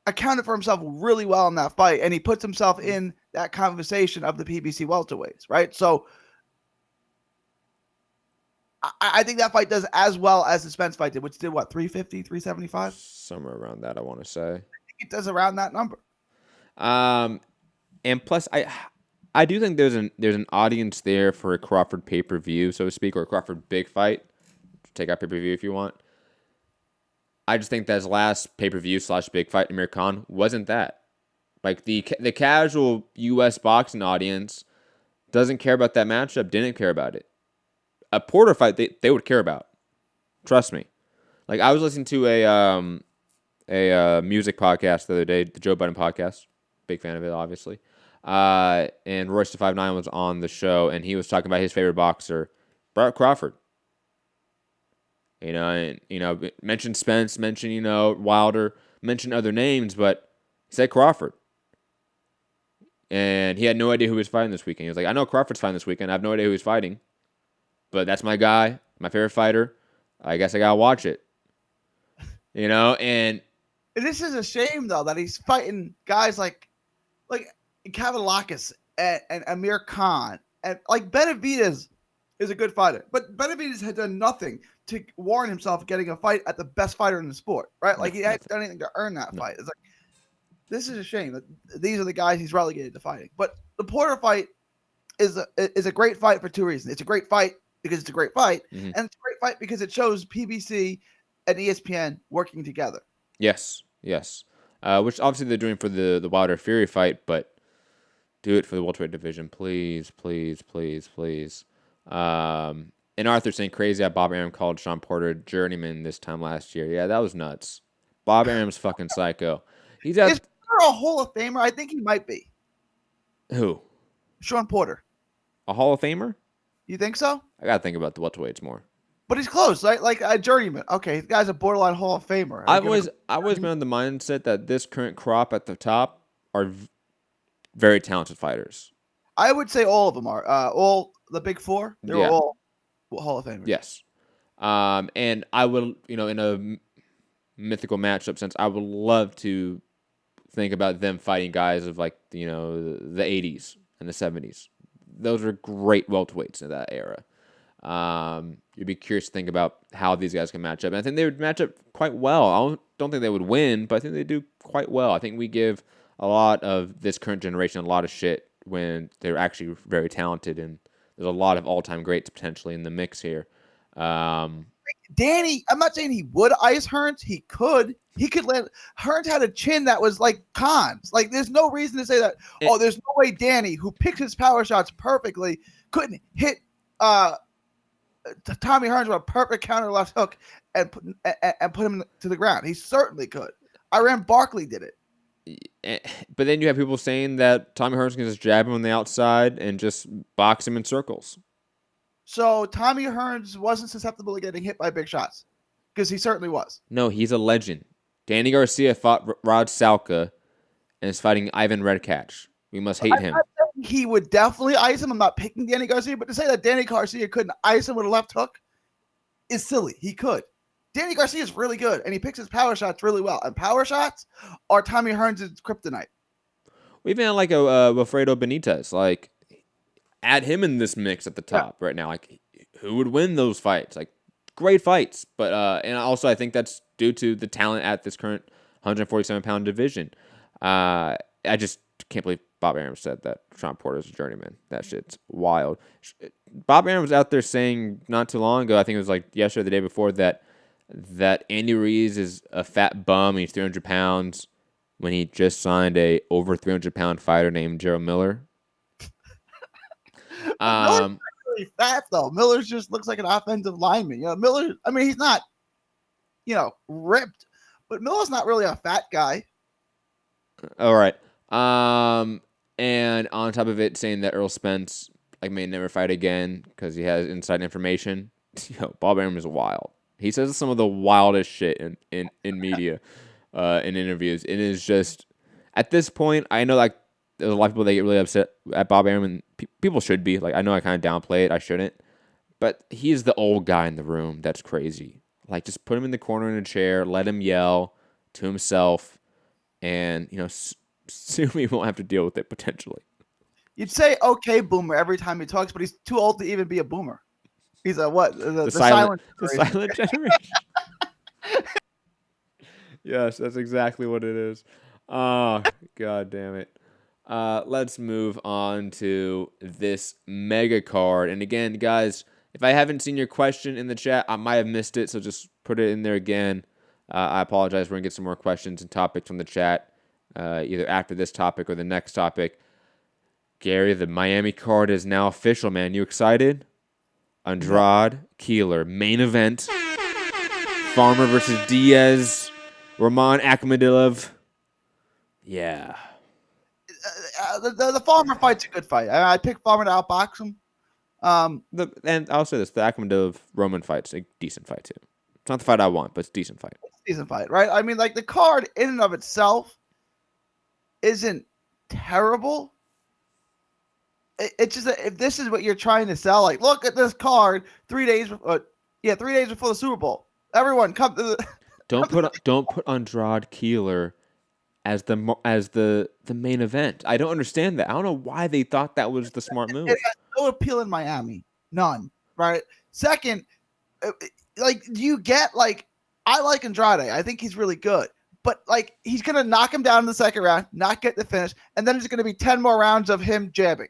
accounted for himself really well in that fight, and he puts himself in that conversation of the PBC welterweights, right? So I think that fight does as well as the Spence fight did, which did what, 350, 375? Somewhere around that, I want to say. I think it does around that number. And plus, I do think there's an audience there for a Crawford pay-per-view, so to speak, or a Crawford big fight. Take out pay-per-view if you want. I just think that his last pay-per-view / big fight, Amir Khan, wasn't that. Like, the casual U.S. boxing audience doesn't care about that matchup, didn't care about it. A Porter fight, they would care about. Trust me. Like, I was listening to a music podcast the other day, the Joe Budden podcast. Big fan of it, obviously. And Royce the 5'9" was on the show, and he was talking about his favorite boxer, Brett Crawford. Mentioned Spence, mentioned, Wilder, mentioned other names, but he said Crawford. And he had no idea who he was fighting this weekend. He was like, I know Crawford's fighting this weekend. I have no idea who he's fighting. But that's my guy, my favorite fighter. I guess I got to watch it. And this is a shame, though, that he's fighting guys like Kavaliakis and Amir Khan. And, Benavidez is a good fighter. But Benavidez had done nothing to warrant himself getting a fight at the best fighter in the sport, right? He hadn't done anything to earn that fight. It's this is a shame that these are the guys he's relegated to fighting. But the Porter fight is a great fight for 2 reasons. It's a great fight because it's a great fight, and it's a great fight because it shows PBC and ESPN working together. Yes. Which obviously they're doing for the Wilder Fury fight, but do it for the welterweight division, please. And Arthur saying crazy how Bob Arum called Sean Porter journeyman this time last year. Yeah, that was nuts. Bob Arum's fucking psycho. He's Is Porter a Hall of Famer? I think he might be. Who? Sean Porter. A Hall of Famer? You think so? I gotta think about the welterweights more. But he's close, right? Like a journeyman. Okay, the guy's a borderline Hall of Famer. I've always been on the mindset that this current crop at the top are very talented fighters. I would say all of them are. All the big 4, they're all Hall of Famers. Yes. And I would, in a mythical matchup sense, I would love to think about them fighting guys of the 80s and the 70s. Those are great welterweights in that era. You'd be curious to think about how these guys can match up. And I think they would match up quite well. I don't think they would win, but I think they do quite well. I think we give a lot of this current generation a lot of shit when they're actually very talented, and there's a lot of all-time greats potentially in the mix here. Danny, I'm not saying he would ice Hearns. He could. He could let Hearns had a chin that was like Khan's. Like, there's no reason to say that. There's no way Danny, who picks his power shots perfectly, couldn't hit Tommy Hearns with a perfect counter left hook and put him to the ground. He certainly could. Iran Barkley did it. But then you have people saying that Tommy Hearns can just jab him on the outside and just box him in circles. So Tommy Hearns wasn't susceptible to getting hit by big shots, because he certainly was. No, he's a legend. Danny Garcia fought Rod Salka and is fighting Ivan Redkach. We must hate him. He would definitely ice him. I'm not picking Danny Garcia, but to say that Danny Garcia couldn't ice him with a left hook is silly. He could. Danny Garcia is really good, and he picks his power shots really well. And power shots are Tommy Hearns' kryptonite. We even had like a Wilfredo Benitez. Like, add him in this mix at the top right now. Like, who would win those fights? Like, great fights. But and also I think that's due to the talent at this current 147-pound division. I just can't believe Bob Arum said that Sean Porter's a journeyman. That shit's wild. Bob Arum was out there saying not too long ago, I think it was like yesterday or the day before, that Andy Ruiz is a fat bum. He's 300 pounds when he just signed a over 300-pound fighter named Gerald Miller. Miller's not really fat, though. Miller just looks like an offensive lineman. Miller, I mean, he's not, ripped, but Miller's not really a fat guy. All right. And on top of it, saying that Earl Spence may never fight again because he has inside information. Bob Arum is wild. He says some of the wildest shit in media, in interviews. It is just, at this point, I know there's a lot of people that get really upset at Bob Arum, and people should be. I know I kind of downplay it. I shouldn't. But he's the old guy in the room that's crazy. Just put him in the corner in a chair, let him yell to himself, and, soon we won't have to deal with it, potentially. You'd say, okay, boomer, every time he talks, but he's too old to even be a boomer. He's a what? The silent generation. Yes, that's exactly what it is. Oh, God damn it. Let's move on to this mega card. And again, guys, if I haven't seen your question in the chat, I might have missed it, so just put it in there again. I apologize. We're going to get some more questions and topics from the chat, either after this topic or the next topic. Gary, the Miami card is now official, man. You excited? Andrade, Keeler, main event. Farmer versus Diaz. Roman Akhmadilov. Yeah. The Farmer fight's a good fight. I pick Farmer to outbox him. And I'll say this, the Akhmadilov-Roman fight's a decent fight, too. It's not the fight I want, but it's a decent fight. It's a decent fight, right? I mean, the card in and of itself isn't terrible. It's just that if this is what you're trying to sell, look at this card 3 days, 3 days before the Super Bowl. Everyone come to the. Don't put Andrade Keeler as the main event. I don't understand that. I don't know why they thought that was the smart move. It has no appeal in Miami, none. Right. Second, do you get I like Andrade. I think he's really good. But he's gonna knock him down in the second round, not get the finish, and then there's gonna be 10 more rounds of him jabbing.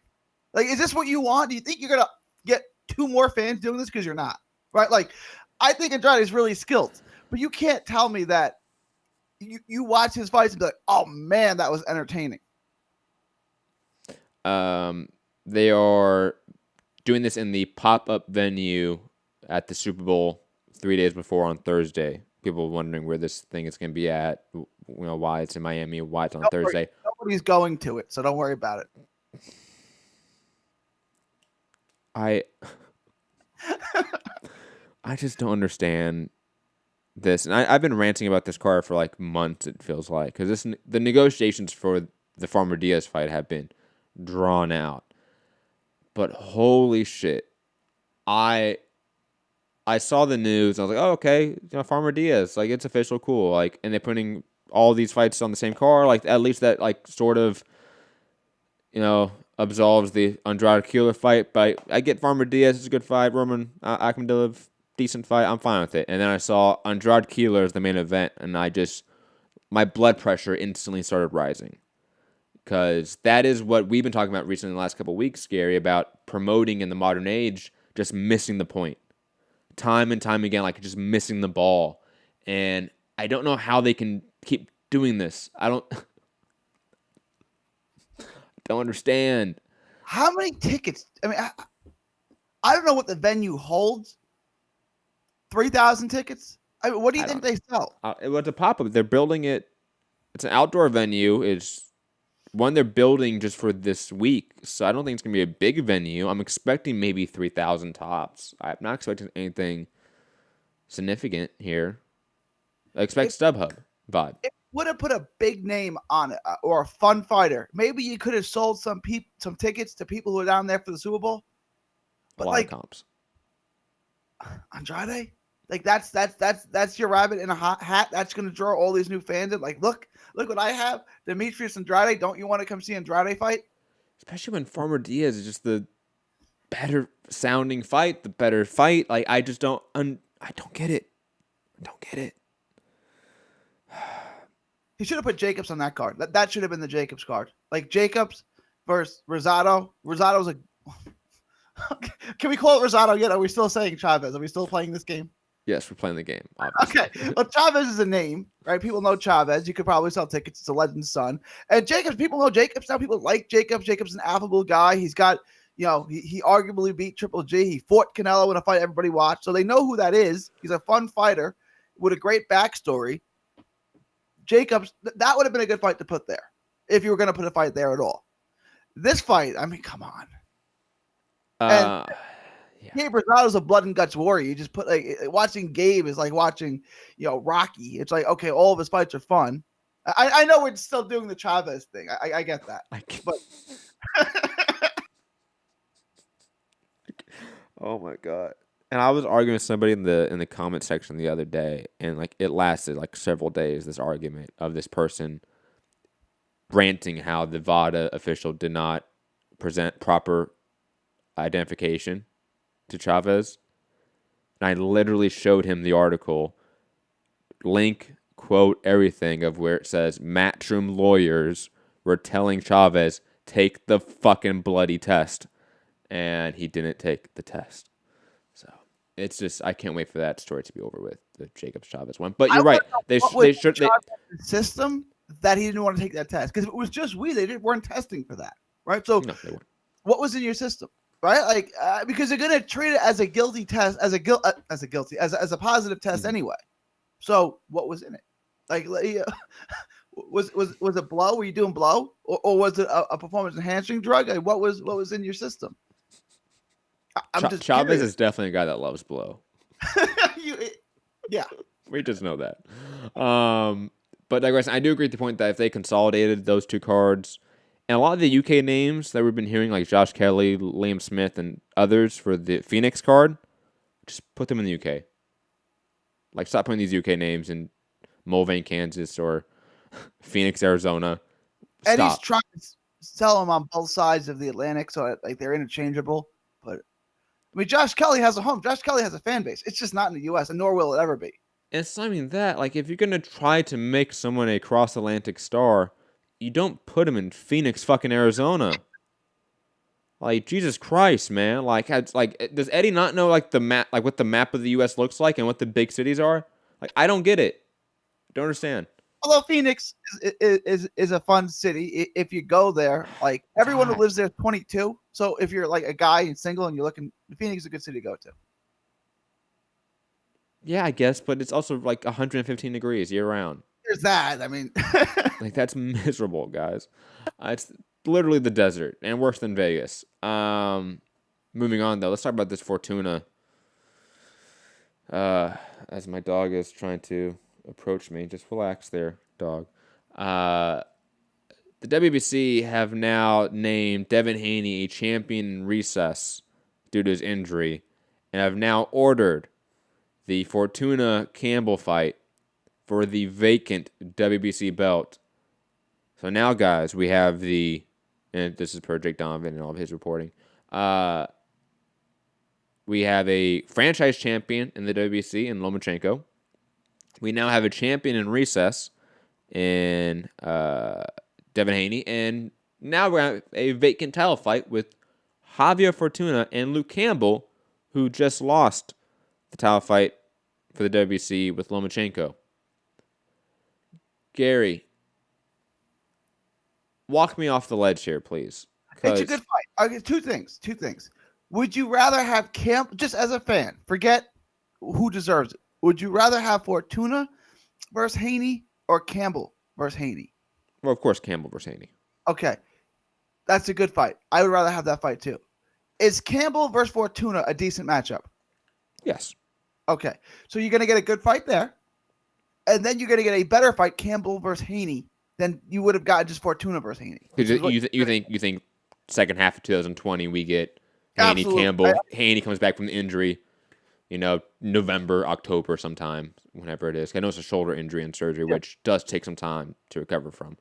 Is this what you want? Do you think you're going to get 2 more fans doing this? Because you're not, right? I think Andrade is really skilled, but you can't tell me that you watch his fights and be like, oh, man, that was entertaining. They are doing this in the pop-up venue at the Super Bowl 3 days before on Thursday. People wondering where this thing is going to be at, why it's in Miami, why it's on Thursday. Nobody's going to it, so don't worry about it. I just don't understand this, and I've been ranting about this card for months. It feels like because the negotiations for the Farmer Diaz fight have been drawn out, but holy shit, I saw the news. I was like, oh okay, Farmer Diaz, it's official, cool. And they're putting all these fights on the same card. At least that sort of, absolves the Andrade Keeler fight, but I get Farmer Diaz, it's a good fight. Roman Akhmadilov, decent fight. I'm fine with it. And then I saw Andrade Keeler as the main event, and my blood pressure instantly started rising. Because that is what we've been talking about recently in the last couple of weeks, Gary, about promoting in the modern age, just missing the point. time and time again, like just missing the ball. And I don't know how they can keep doing this. I don't understand. How many tickets? I mean, I don't know what the venue holds. 3,000 tickets? I mean, what do you think they sell? It was a pop-up. They're building it. It's an outdoor venue. It's one they're building just for this week. So I don't think it's going to be a big venue. I'm expecting maybe 3,000 tops. I'm not expecting anything significant here. I expect StubHub vibe. It would have put a big name on it or a fun fighter. Maybe you could have sold some tickets to people who are down there for the Super Bowl. But a lot of comps. Andrade? Like that's your rabbit in a hot hat. That's going to draw all these new fans in. Like, look what I have. Demetrius Andrade. Don't you want to come see Andrade fight? Especially when Farmer Diaz is just the better sounding fight, the better fight. Like I just don't. I don't get it. I don't get it. He should have put Jacobs on that card. That should have been the Jacobs card. Like Jacobs versus Rosado. Rosado's a. Can we call it Rosado yet? Are we still saying Chavez? Are we still playing this game? Yes, we're playing the game. Obviously. Okay. Well, Chavez is a name, right? People know Chavez. You could probably sell tickets. It's a legend's son. And Jacobs, people know Jacobs now. People like Jacobs. Jacobs is an affable guy. He's got, he arguably beat Triple G. He fought Canelo in a fight everybody watched. So they know who that is. He's a fun fighter with a great backstory. Jacobs, that would have been a good fight to put there if you were going to put a fight there at all. This fight, I mean, come on. And Gabe Rosado's a blood and guts warrior. You just put watching Gabe is like watching, Rocky. It's like, okay, all of his fights are fun. I know we're still doing the Chavez thing. I get that. But oh my God. And I was arguing with somebody in the comment section the other day, and it lasted several days, this argument of this person ranting how the VADA official did not present proper identification to Chavez. And I literally showed him the article, link, quote, everything of where it says Matchroom lawyers were telling Chavez, take the fucking bloody test. And he didn't take the test. So it's just, I can't wait for that story to be over with, the Jacobs Chavez one. But you're right. They should system that he didn't want to take that test, because if it was just they weren't testing for that, right? So no, they weren't. What was in your system, right? Because they're gonna treat it as a guilty test, as a positive test anyway. So what was in it? Was it blow? Were you doing blow, or was it a performance enhancing drug? What was in your system? Chavez is definitely a guy that loves blow. Yeah, we just know that. But digress, I do agree with the point that if they consolidated those two cards, and a lot of the UK names that we've been hearing, like Josh Kelly, Liam Smith, and others for the Phoenix card, just put them in the UK. Stop putting these UK names in Mulvane, Kansas, or Phoenix, Arizona. Stop. Eddie's trying to sell them on both sides of the Atlantic, so they're interchangeable. But I mean, Josh Kelly has a home. Josh Kelly has a fan base. It's just not in the U.S., and nor will it ever be. And it's not even that. If you're gonna try to make someone a cross-Atlantic star, you don't put him in Phoenix, fucking Arizona. Jesus Christ, man. Does Eddie not know the map, what the map of the U.S. looks like and what the big cities are? I don't get it. Don't understand. Although Phoenix is a fun city, if you go there, everyone who lives there is 22. So if you're a guy and single and you're looking, Phoenix is a good city to go to. Yeah, I guess, but it's also 115 degrees year round. There's that. I mean, that's miserable, guys. It's literally the desert and worse than Vegas. Moving on though, let's talk about this Fortuna. As my dog is trying to approach me, just relax there, dog. The WBC have now named Devin Haney a champion in recess due to his injury, and have now ordered the Fortuna Campbell fight for the vacant WBC belt. So now, guys, we have and this is per Jake Donovan and all of his reporting, we have a franchise champion in the WBC in Lomachenko. We now have a champion in recess in Devin Haney. And now we have a vacant title fight with Javier Fortuna and Luke Campbell, who just lost the title fight for the WBC with Lomachenko. Gary, walk me off the ledge here, please. It's a good fight. I'll get two things. Would you rather have Campbell, just as a fan, forget who deserves it. Would you rather have Fortuna versus Haney or Campbell versus Haney? Well, of course, Campbell versus Haney. Okay. That's a good fight. I would rather have that fight too. Is Campbell versus Fortuna a decent matchup? Yes. Okay. So you're going to get a good fight there. And then you're going to get a better fight, Campbell versus Haney, than you would have gotten just Fortuna versus Haney. You think second half of 2020 we get Haney, Campbell. Haney comes back from the injury, November, October sometime, whenever it is. I know it's a shoulder injury and surgery, which does take some time to recover from.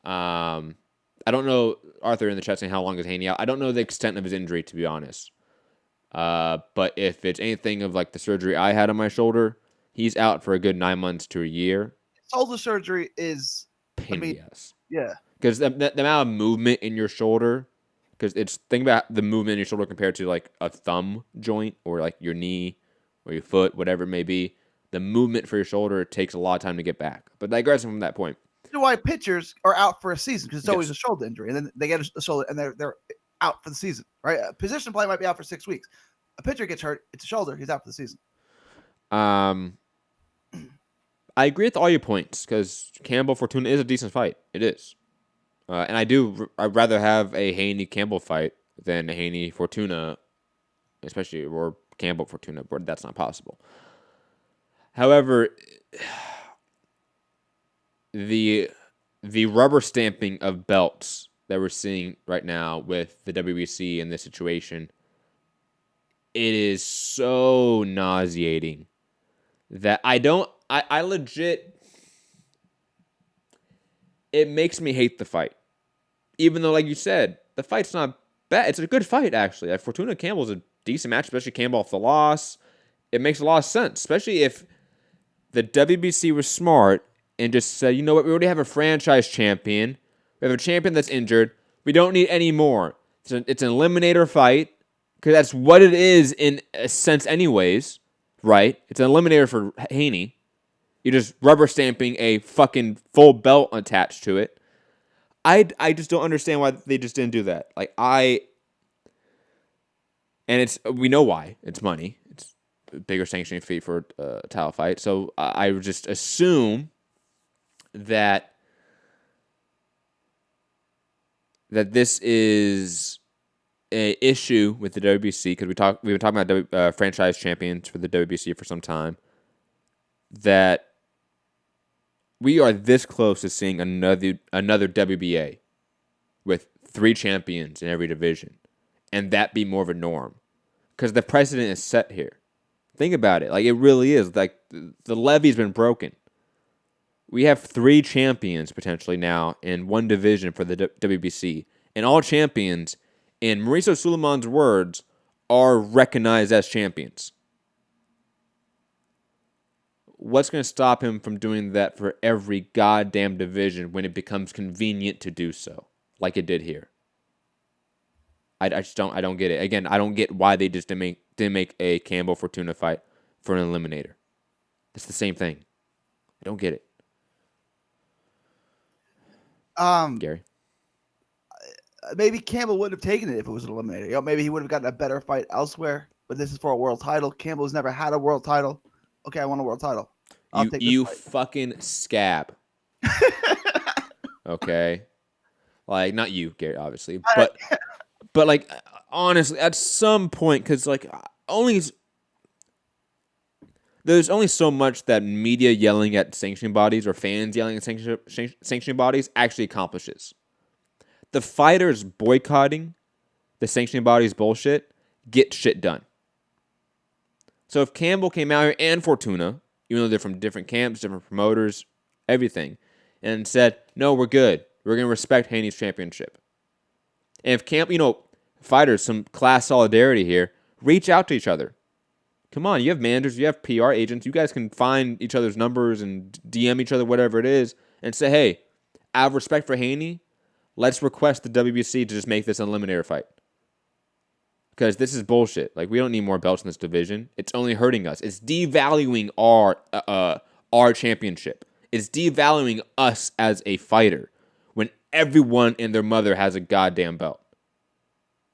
I don't know, Arthur in the chat saying how long is Haney out. I don't know the extent of his injury, to be honest. But if it's anything of like the surgery I had on my shoulder, he's out for a good 9 months to a year. Shoulder surgery is pain in the ass. Yeah. Because the amount of movement in your shoulder, because think about the movement in your shoulder compared to like a thumb joint or like your knee or your foot, whatever it may be. The movement for your shoulder takes a lot of time to get back. But digressing from that point. That's why pitchers are out for a season, because it's always a shoulder injury, and then they get a shoulder and they're out for the season, right? A position player might be out for 6 weeks. A pitcher gets hurt, it's a shoulder, he's out for the season. I agree with all your points, because Campbell Fortuna is a decent fight. It is. And I'd rather have a Haney-Campbell fight than a Haney-Fortuna, especially, or Campbell-Fortuna, but that's not possible. However, the rubber stamping of belts that we're seeing right now with the WBC in this situation, it is so nauseating that I legit, it makes me hate the fight. Even though, like you said, the fight's not bad. It's a good fight, actually. Like, Fortuna Campbell's a decent match, especially Campbell off the loss. It makes a lot of sense, especially if the WBC was smart and just said, you know what, we already have a franchise champion. We have a champion that's injured. We don't need any more. It's an eliminator fight, because that's what it is in a sense anyways, right? It's an eliminator for Haney. You're just rubber stamping a fucking full belt attached to it. I just don't understand why they just didn't do that. We know why. It's money. It's a bigger sanctioning fee for a title fight. So I would just assume that this is an issue with the WBC, because we've been talking about franchise champions for the WBC for some time, that we are this close to seeing another WBA with 3 champions in every division, and that be more of a norm, because the precedent is set here. Think about it. Like, it really is. Like, the levee's been broken. We have 3 champions potentially now in one division for the WBC, and all champions, in Mauricio Suleiman's words, are recognized as champions. What's going to stop him from doing that for every goddamn division when it becomes convenient to do so, like it did here? I don't get it. Again, I don't get why they just didn't make a Campbell Fortuna fight for an eliminator. It's the same thing. I don't get it. Gary, maybe Campbell would have taken it if it was an eliminator. Maybe he would have gotten a better fight elsewhere. But this is for a world title. Campbell's never had a world title. Okay, I want a world title. I'll take this fight. Fucking scab. Okay, like, not you, Gary, obviously, but like, honestly, at some point, because like there's only so much that media yelling at sanctioning bodies or fans yelling at sanctioning bodies actually accomplishes. The fighters boycotting the sanctioning bodies bullshit get shit done. So if Campbell came out here and Fortuna, even though they're from different camps, different promoters, everything, and said, no, we're good. We're going to respect Haney's championship. And if fighters, some class solidarity here, reach out to each other. Come on, you have managers, you have PR agents, you guys can find each other's numbers and DM each other, whatever it is, and say, hey, out of respect for Haney, let's request the WBC to just make this an eliminator fight. Because this is bullshit. Like, we don't need more belts in this division. It's only hurting us. It's devaluing our championship. It's devaluing us as a fighter when everyone and their mother has a goddamn belt.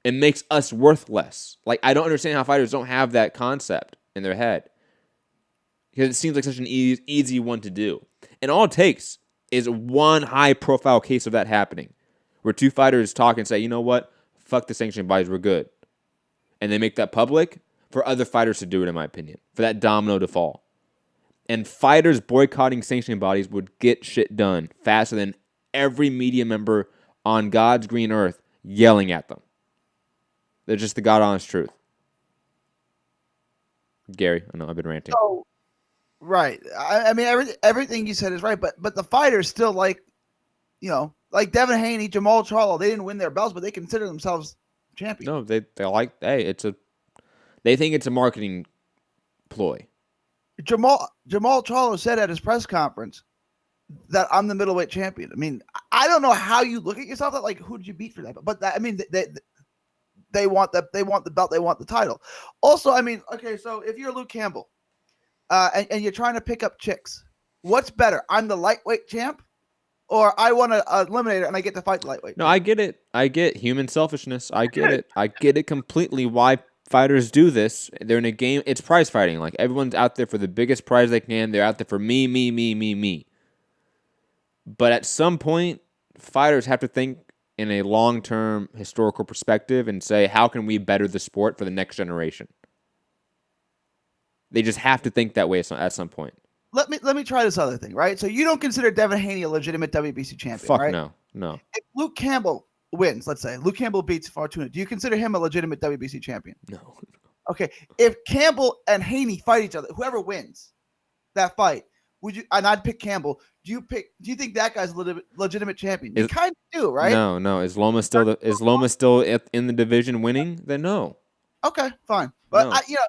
It makes us worth less. Like, I don't understand how fighters don't have that concept in their head. Because it seems like such an easy one to do. And all it takes is one high-profile case of that happening, where two fighters talk and say, you know what? Fuck the sanctioning bodies, we're good. And they make that public for other fighters to do it, in my opinion, for that domino to fall. And fighters boycotting sanctioning bodies would get shit done faster than every media member on God's green earth yelling at them. They're just the God-honest truth. Gary, I know I've been ranting. So, right. I mean, everything you said is right, but the fighters still like Devin Haney, Jamal Charlo, they didn't win their belts, but they consider themselves champions. No, they like, hey, they think it's a marketing ploy. Jamal Charlo said at his press conference that I'm the middleweight champion. I mean, I don't know how you look at yourself. That, like, who did you beat for that? But that, I mean, they want the belt, they want the title. Also, I mean, okay, so if you're Luke Campbell, and you're trying to pick up chicks, what's better? I'm the lightweight champ, or I want to eliminate it and I get to fight the lightweight. No, I get it. I get human selfishness. I get it. I get it completely. Why fighters do this? They're in a game. It's prize fighting. Like, everyone's out there for the biggest prize they can. They're out there for me. But at some point, fighters have to think in a long-term historical perspective and say, how can we better the sport for the next generation? They just have to think that way at some point. Let me try this other thing, right? So you don't consider Devin Haney a legitimate WBC champion, Fuck right? No. If Luke Campbell wins, let's say Luke Campbell beats Fortuna, do you consider him a legitimate WBC champion? No. Okay. If Campbell and Haney fight each other, whoever wins that fight, would you? And I'd pick Campbell. Do you think that guy's a legitimate champion? You kind of do, right? No. Is Loma still in the division winning? Then no. Okay, fine. But No. you're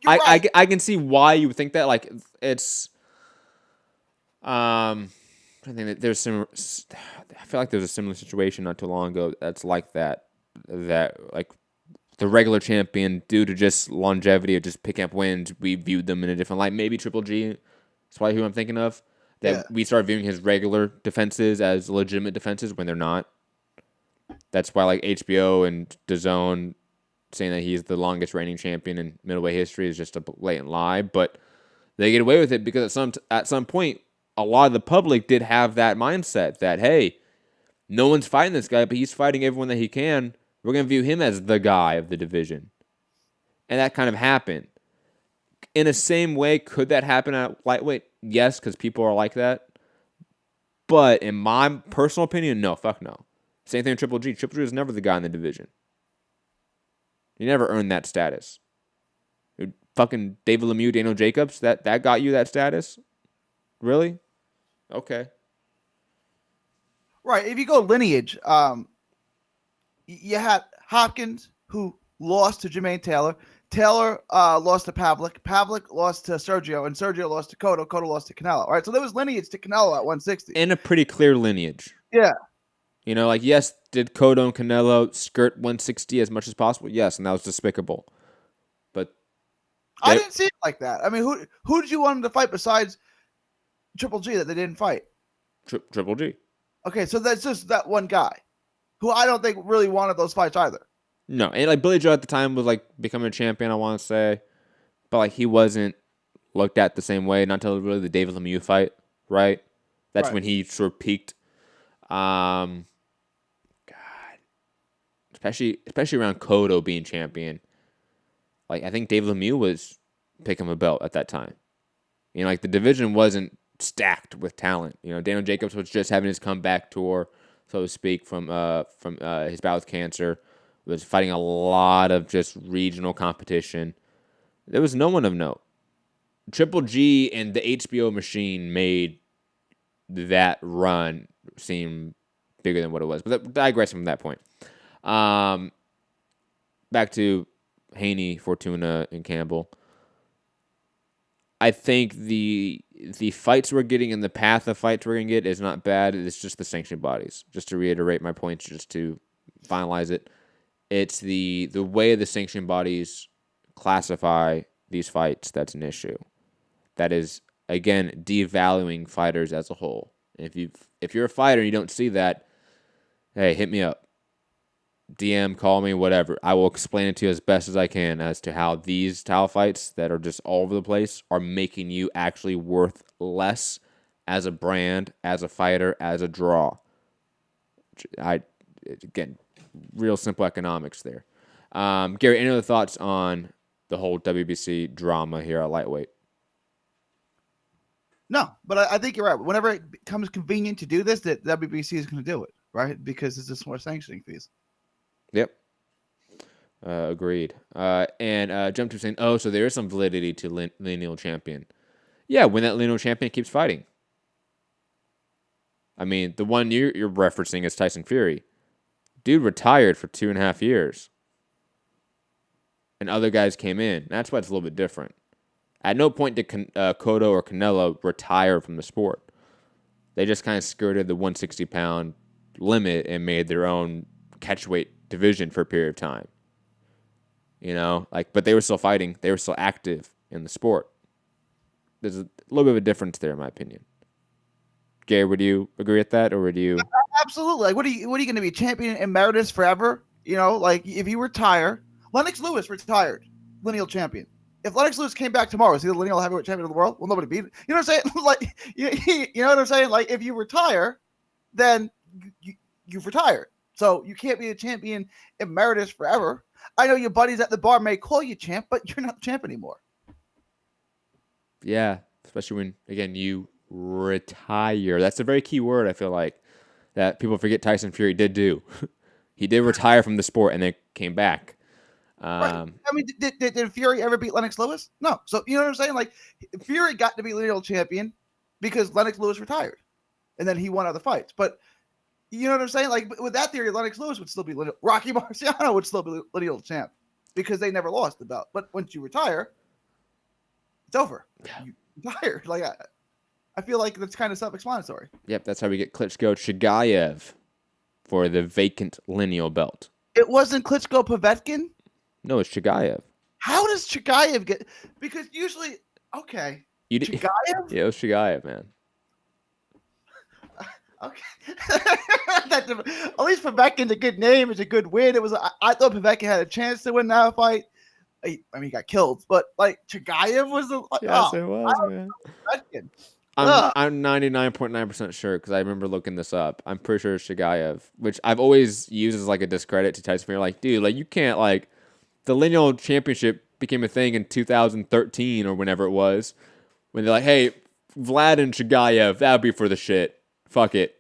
right. I can see why you would think that. Like, it's I think that there's some. I feel like there's a similar situation not too long ago that's like that. That, like, the regular champion, due to just longevity or just picking up wins, we viewed them in a different light. Maybe Triple G. That's probably who I'm thinking of. That we start viewing his regular defenses as legitimate defenses when they're not. That's why, like, HBO and DAZN saying that he's the longest reigning champion in middleweight history is just a blatant lie. But they get away with it because at some point, a lot of the public did have that mindset that, hey, no one's fighting this guy, but he's fighting everyone that he can. We're going to view him as the guy of the division. And that kind of happened. In the same way, could that happen at lightweight? Yes, because people are like that. But in my personal opinion, no, fuck no. Same thing with Triple G. Triple G was never the guy in the division. He never earned that status. Fucking David Lemieux, Daniel Jacobs, that got you that status? Really? Okay. Right. If you go lineage, you had Hopkins, who lost to Jermaine Taylor. Taylor lost to Pavlik. Pavlik lost to Sergio, and Sergio lost to Cotto. Cotto lost to Canelo. All right, so there was lineage to Canelo at 160. And a pretty clear lineage. Yeah. You know, like, yes, did Cotto and Canelo skirt 160 as much as possible? Yes, and that was despicable. But I didn't see it like that. I mean, who did you want him to fight besides Triple G that they didn't fight? Triple G. Okay, so that's just that one guy who I don't think really wanted those fights either. No, and like Billy Joe at the time was like becoming a champion, I want to say, but like he wasn't looked at the same way. Not until really the David Lemieux fight, right? That's when he sort of peaked. God, especially around Cotto being champion. Like, I think David Lemieux was picking him a belt at that time. You know, like, the division wasn't stacked with talent. You know, Daniel Jacobs was just having his comeback tour, so to speak, from his bout with cancer. Was fighting a lot of just regional competition. There was no one of note. Triple G and the HBO machine made that run seem bigger than what it was. But digressing from that point. Back to Haney, Fortuna, and Campbell. I think the fights we're getting and the path of fights we're going to get is not bad. It's just the sanctioned bodies. Just to reiterate my points, just to finalize it. It's the way the sanction bodies classify these fights that's an issue. That is, again, devaluing fighters as a whole. If you're a fighter and you don't see that, hey, hit me up. DM, call me, whatever. I will explain it to you as best as I can as to how these style fights that are just all over the place are making you actually worth less as a brand, as a fighter, as a draw. Again, real simple economics there. Gary, any other thoughts on the whole WBC drama here at lightweight? No, but I think you're right. Whenever it becomes convenient to do this, that WBC is going to do it, right? Because it's just more sanctioning fees. Yep. Agreed. And Jump to saying, so there is some validity to lineal champion. Yeah, when that lineal champion keeps fighting. I mean, the one you're referencing is Tyson Fury. Dude retired for 2.5 years. And other guys came in. That's why it's a little bit different. At no point did Cotto or Canelo retire from the sport. They just kind of skirted the 160-pound limit and made their own catchweight division for a period of time. But they were still fighting. They were still active in the sport. There's a little bit of a difference there, in my opinion. Gary, would you agree with that, or would you? Absolutely. Like, what are you going to be, champion emeritus forever? If you retire, Lennox Lewis retired, lineal champion. If Lennox Lewis came back tomorrow, is he the lineal heavyweight champion of the world? Well, nobody beat it. You know what I'm saying? Like, you know what I'm saying? Like, if you retire, then you've retired. So you can't be a champion emeritus forever. I know your buddies at the bar may call you champ, but you're not the champ anymore. Yeah, especially when, again, you retire. That's a very key word, I feel like, that people forget Tyson Fury did do. He did retire from the sport and then came back. Right. I mean, did Fury ever beat Lennox Lewis? No. So, you know what I'm saying? Like, Fury got to be lineal champion because Lennox Lewis retired. And then he won other fights. But, you know what I'm saying? Like, with that theory, Lennox Lewis would still be lineal. Rocky Marciano would still be lineal champ because they never lost the belt. But once you retire, it's over. You retire. Like, I feel like that's kind of self-explanatory. Yep, that's how we get Klitschko Chigayev for the vacant lineal belt. It wasn't Klitschko Povetkin? No, it's Chigayev. How does Chigayev get? Because usually, okay. Chigayev? Yeah, it was Chigayev, man. Okay. At least Povetkin's a good name. It's a good win. I thought Povetkin had a chance to win that fight. I mean, he got killed, but like Chigayev was the. Yes, it was, man. Povetkin. I'm 99.9% sure because I remember looking this up. I'm pretty sure it's Chigayev, which I've always used as like a discredit to Tyson Fury. Like, dude, like you can't like the lineal championship became a thing in 2013 or whenever it was when they're like, hey, Vlad and Chigayev, that would be for the shit. Fuck it.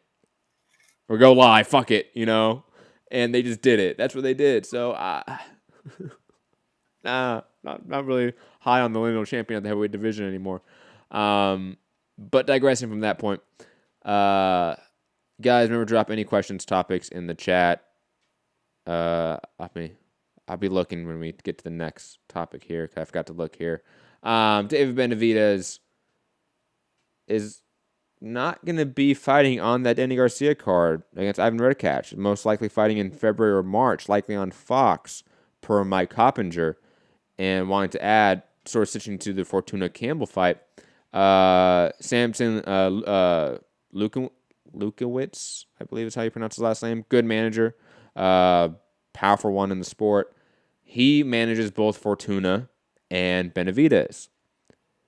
Or go live. Fuck it. And they just did it. That's what they did. So, not really high on the lineal champion of the heavyweight division anymore. But digressing from that point, guys, remember to drop any questions, topics in the chat. I'll be looking when we get to the next topic here. I forgot to look here. David Benavidez is not going to be fighting on that Danny Garcia card against Ivan Redkach. Most likely fighting in February or March, likely on Fox, per Mike Hoppinger. And wanting to add, sort of switching to the Fortuna Campbell fight, Samson Lukowicz, I believe is how you pronounce his last name. Good manager, powerful one in the sport. He manages both Fortuna and Benavidez.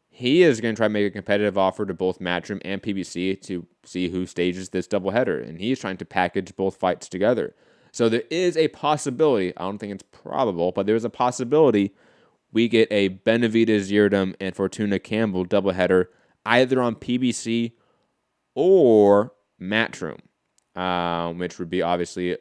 He is going to try to make a competitive offer to both Matchroom and PBC to see who stages this doubleheader, and he's trying to package both fights together. So there is a possibility, I don't think it's probable, but there's a possibility we get a Benavidez Yildirim and Fortuna Campbell doubleheader either on PBC or Matchroom, which would be obviously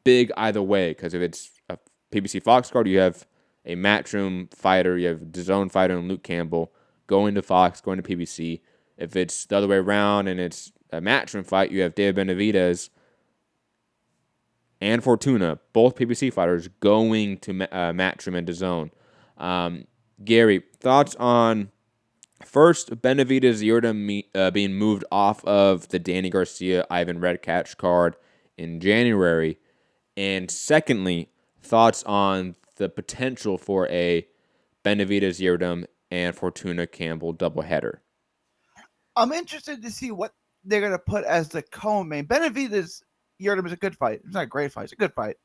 big either way, because if it's a PBC Fox card, you have a Matchroom fighter, you have a DAZN fighter and Luke Campbell going to Fox, going to PBC. If it's the other way around and it's a Matchroom fight, you have David Benavidez and Fortuna, both PBC fighters, going to Matchroom and DAZN. Gary, thoughts on, first, Benavidez Yildirim being moved off of the Danny Garcia, Ivan Redkach card in January, and secondly, thoughts on the potential for a Benavidez Yildirim and Fortuna Campbell doubleheader? I'm interested to see what they're going to put as the co-main. Benavidez Yildirim is a good fight. It's not a great fight. It's a good fight.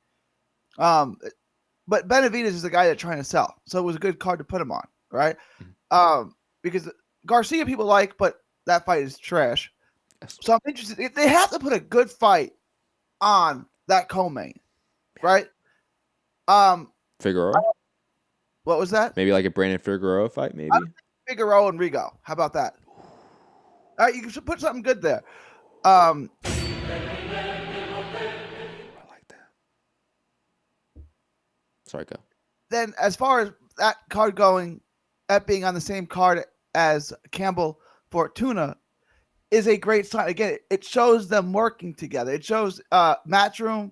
But Benavidez is the guy they're trying to sell. So it was a good card to put him on, right? Because Garcia people like, but that fight is trash. So I'm interested. If they have to put a good fight on that co-main, right? Figueroa? What was that? Maybe like a Brandon Figueroa fight, maybe? Figueroa and Rigo. How about that? All right, you should put something good there. I like that. Sorry, go. Then as far as that card going, that being on the same card as Campbell Fortuna is a great sign. Again, it shows them working together. It shows Matchroom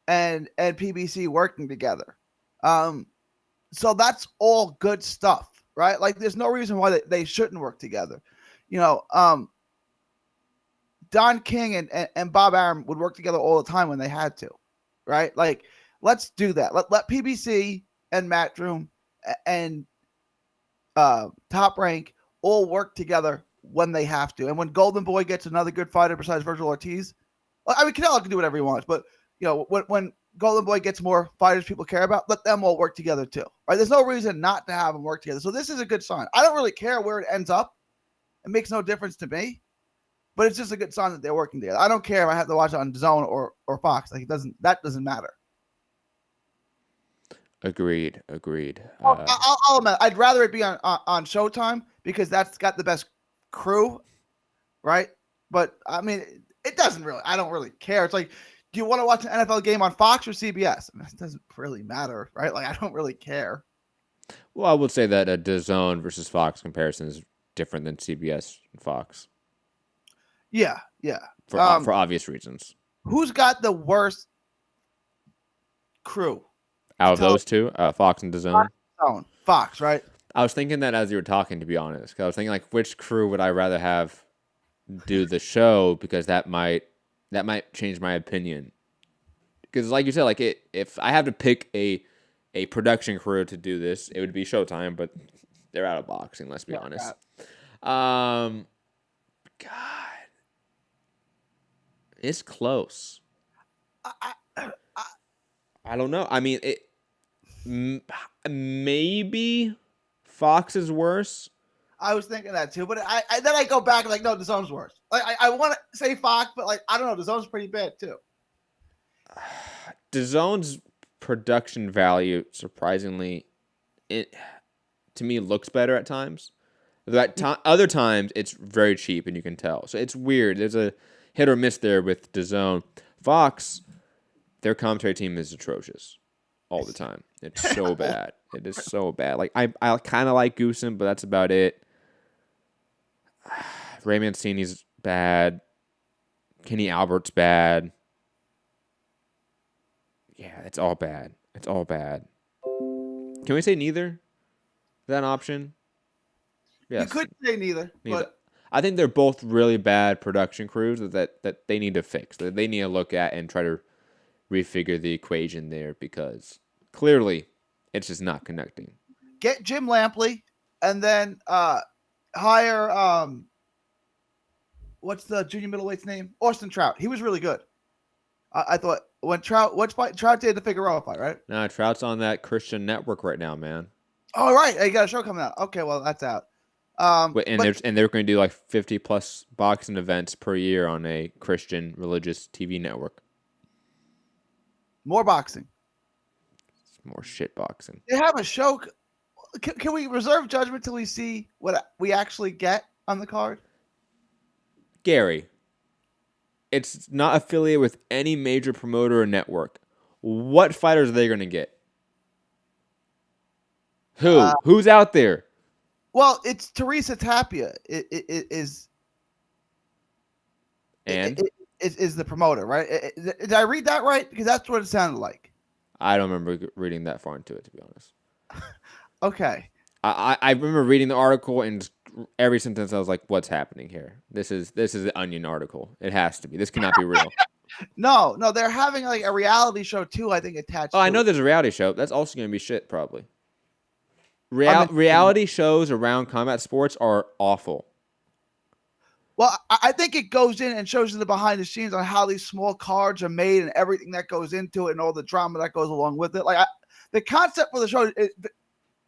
and PBC working together. So that's all good stuff, right? Like there's no reason why they shouldn't work together. You know, Don King and Bob Arum would work together all the time when they had to, right? Like, let's do that. Let PBC and Matchroom and Top Rank all work together when they have to. And when Golden Boy gets another good fighter besides Virgil Ortiz, I mean, Canelo can do whatever he wants, but you know, when Golden Boy gets more fighters people care about, let them all work together too. Right? There's no reason not to have them work together. So this is a good sign. I don't really care where it ends up. It makes no difference to me, but it's just a good sign that they're working together. I don't care if I have to watch it on DAZN or Fox. Like that doesn't matter. Agreed. I'll admit, I'd rather it be on Showtime because that's got the best crew, right? But I mean, it doesn't really. I don't really care. It's like, do you want to watch an NFL game on Fox or CBS? I mean, it doesn't really matter, right? Like, I don't really care. Well, I would say that a DAZN versus Fox comparison is different than CBS and Fox. Yeah. For obvious reasons. Who's got the worst crew? Out of those two, Fox and DAZN? Fox, right? I was thinking that as you were talking, to be honest. 'Cause I was thinking, like, which crew would I rather have do the show? Because that might change my opinion. Because, like you said, like if I have to pick a production crew to do this, it would be Showtime, but they're out of boxing, let's be honest. God. It's close. I don't know. I mean, maybe Fox is worse. I was thinking that too, but then I go back and like, no, DAZN's worse. Like I want to say Fox, but like I don't know, DAZN's pretty bad too. DAZN's production value, surprisingly, to me looks better at times. Other times it's very cheap and you can tell. So it's weird. There's a hit or miss there with DAZN. Fox, their commentary team is atrocious all the time. It's so bad. It is so bad. Like I kind of like Goosen, but that's about it. Ray Mancini's bad. Kenny Albert's bad. Yeah, it's all bad. It's all bad. Can we say neither? Is that an option? Yes. You could say neither. But I think they're both really bad production crews that they need to fix. That they need to look at and try to refigure the equation there because clearly it's just not connecting. Get Jim Lampley and then hire what's the junior middleweight's name? Austin Trout. He was really good. I thought when Trout did the Figueroa fight, right? No, Trout's on that Christian network right now, man. Oh, right. You got a show coming out. Okay, well, that's out. They're going to do like 50 plus boxing events per year on a Christian religious TV network. More boxing. It's more shit boxing. They have a show. Can we reserve judgment till we see what we actually get on the card? Gary, it's not affiliated with any major promoter or network. What fighters are they going to get? Who's out there? Well, it's Teresa Tapia. Is the promoter, right? Did I read that right? Because that's what it sounded like. I don't remember reading that far into it, to be honest. Okay. I remember reading the article and every sentence I was like, "What's happening here? This is an Onion article. It has to be. This cannot be real." No, they're having like a reality show too, I think, attached. Oh, I know to it. there's a reality show. That's also going to be shit, probably. I mean, Reality shows around combat sports are awful. Well, I think it goes in and shows you the behind the scenes on how these small cards are made and everything that goes into it and all the drama that goes along with it. Like the concept for the show it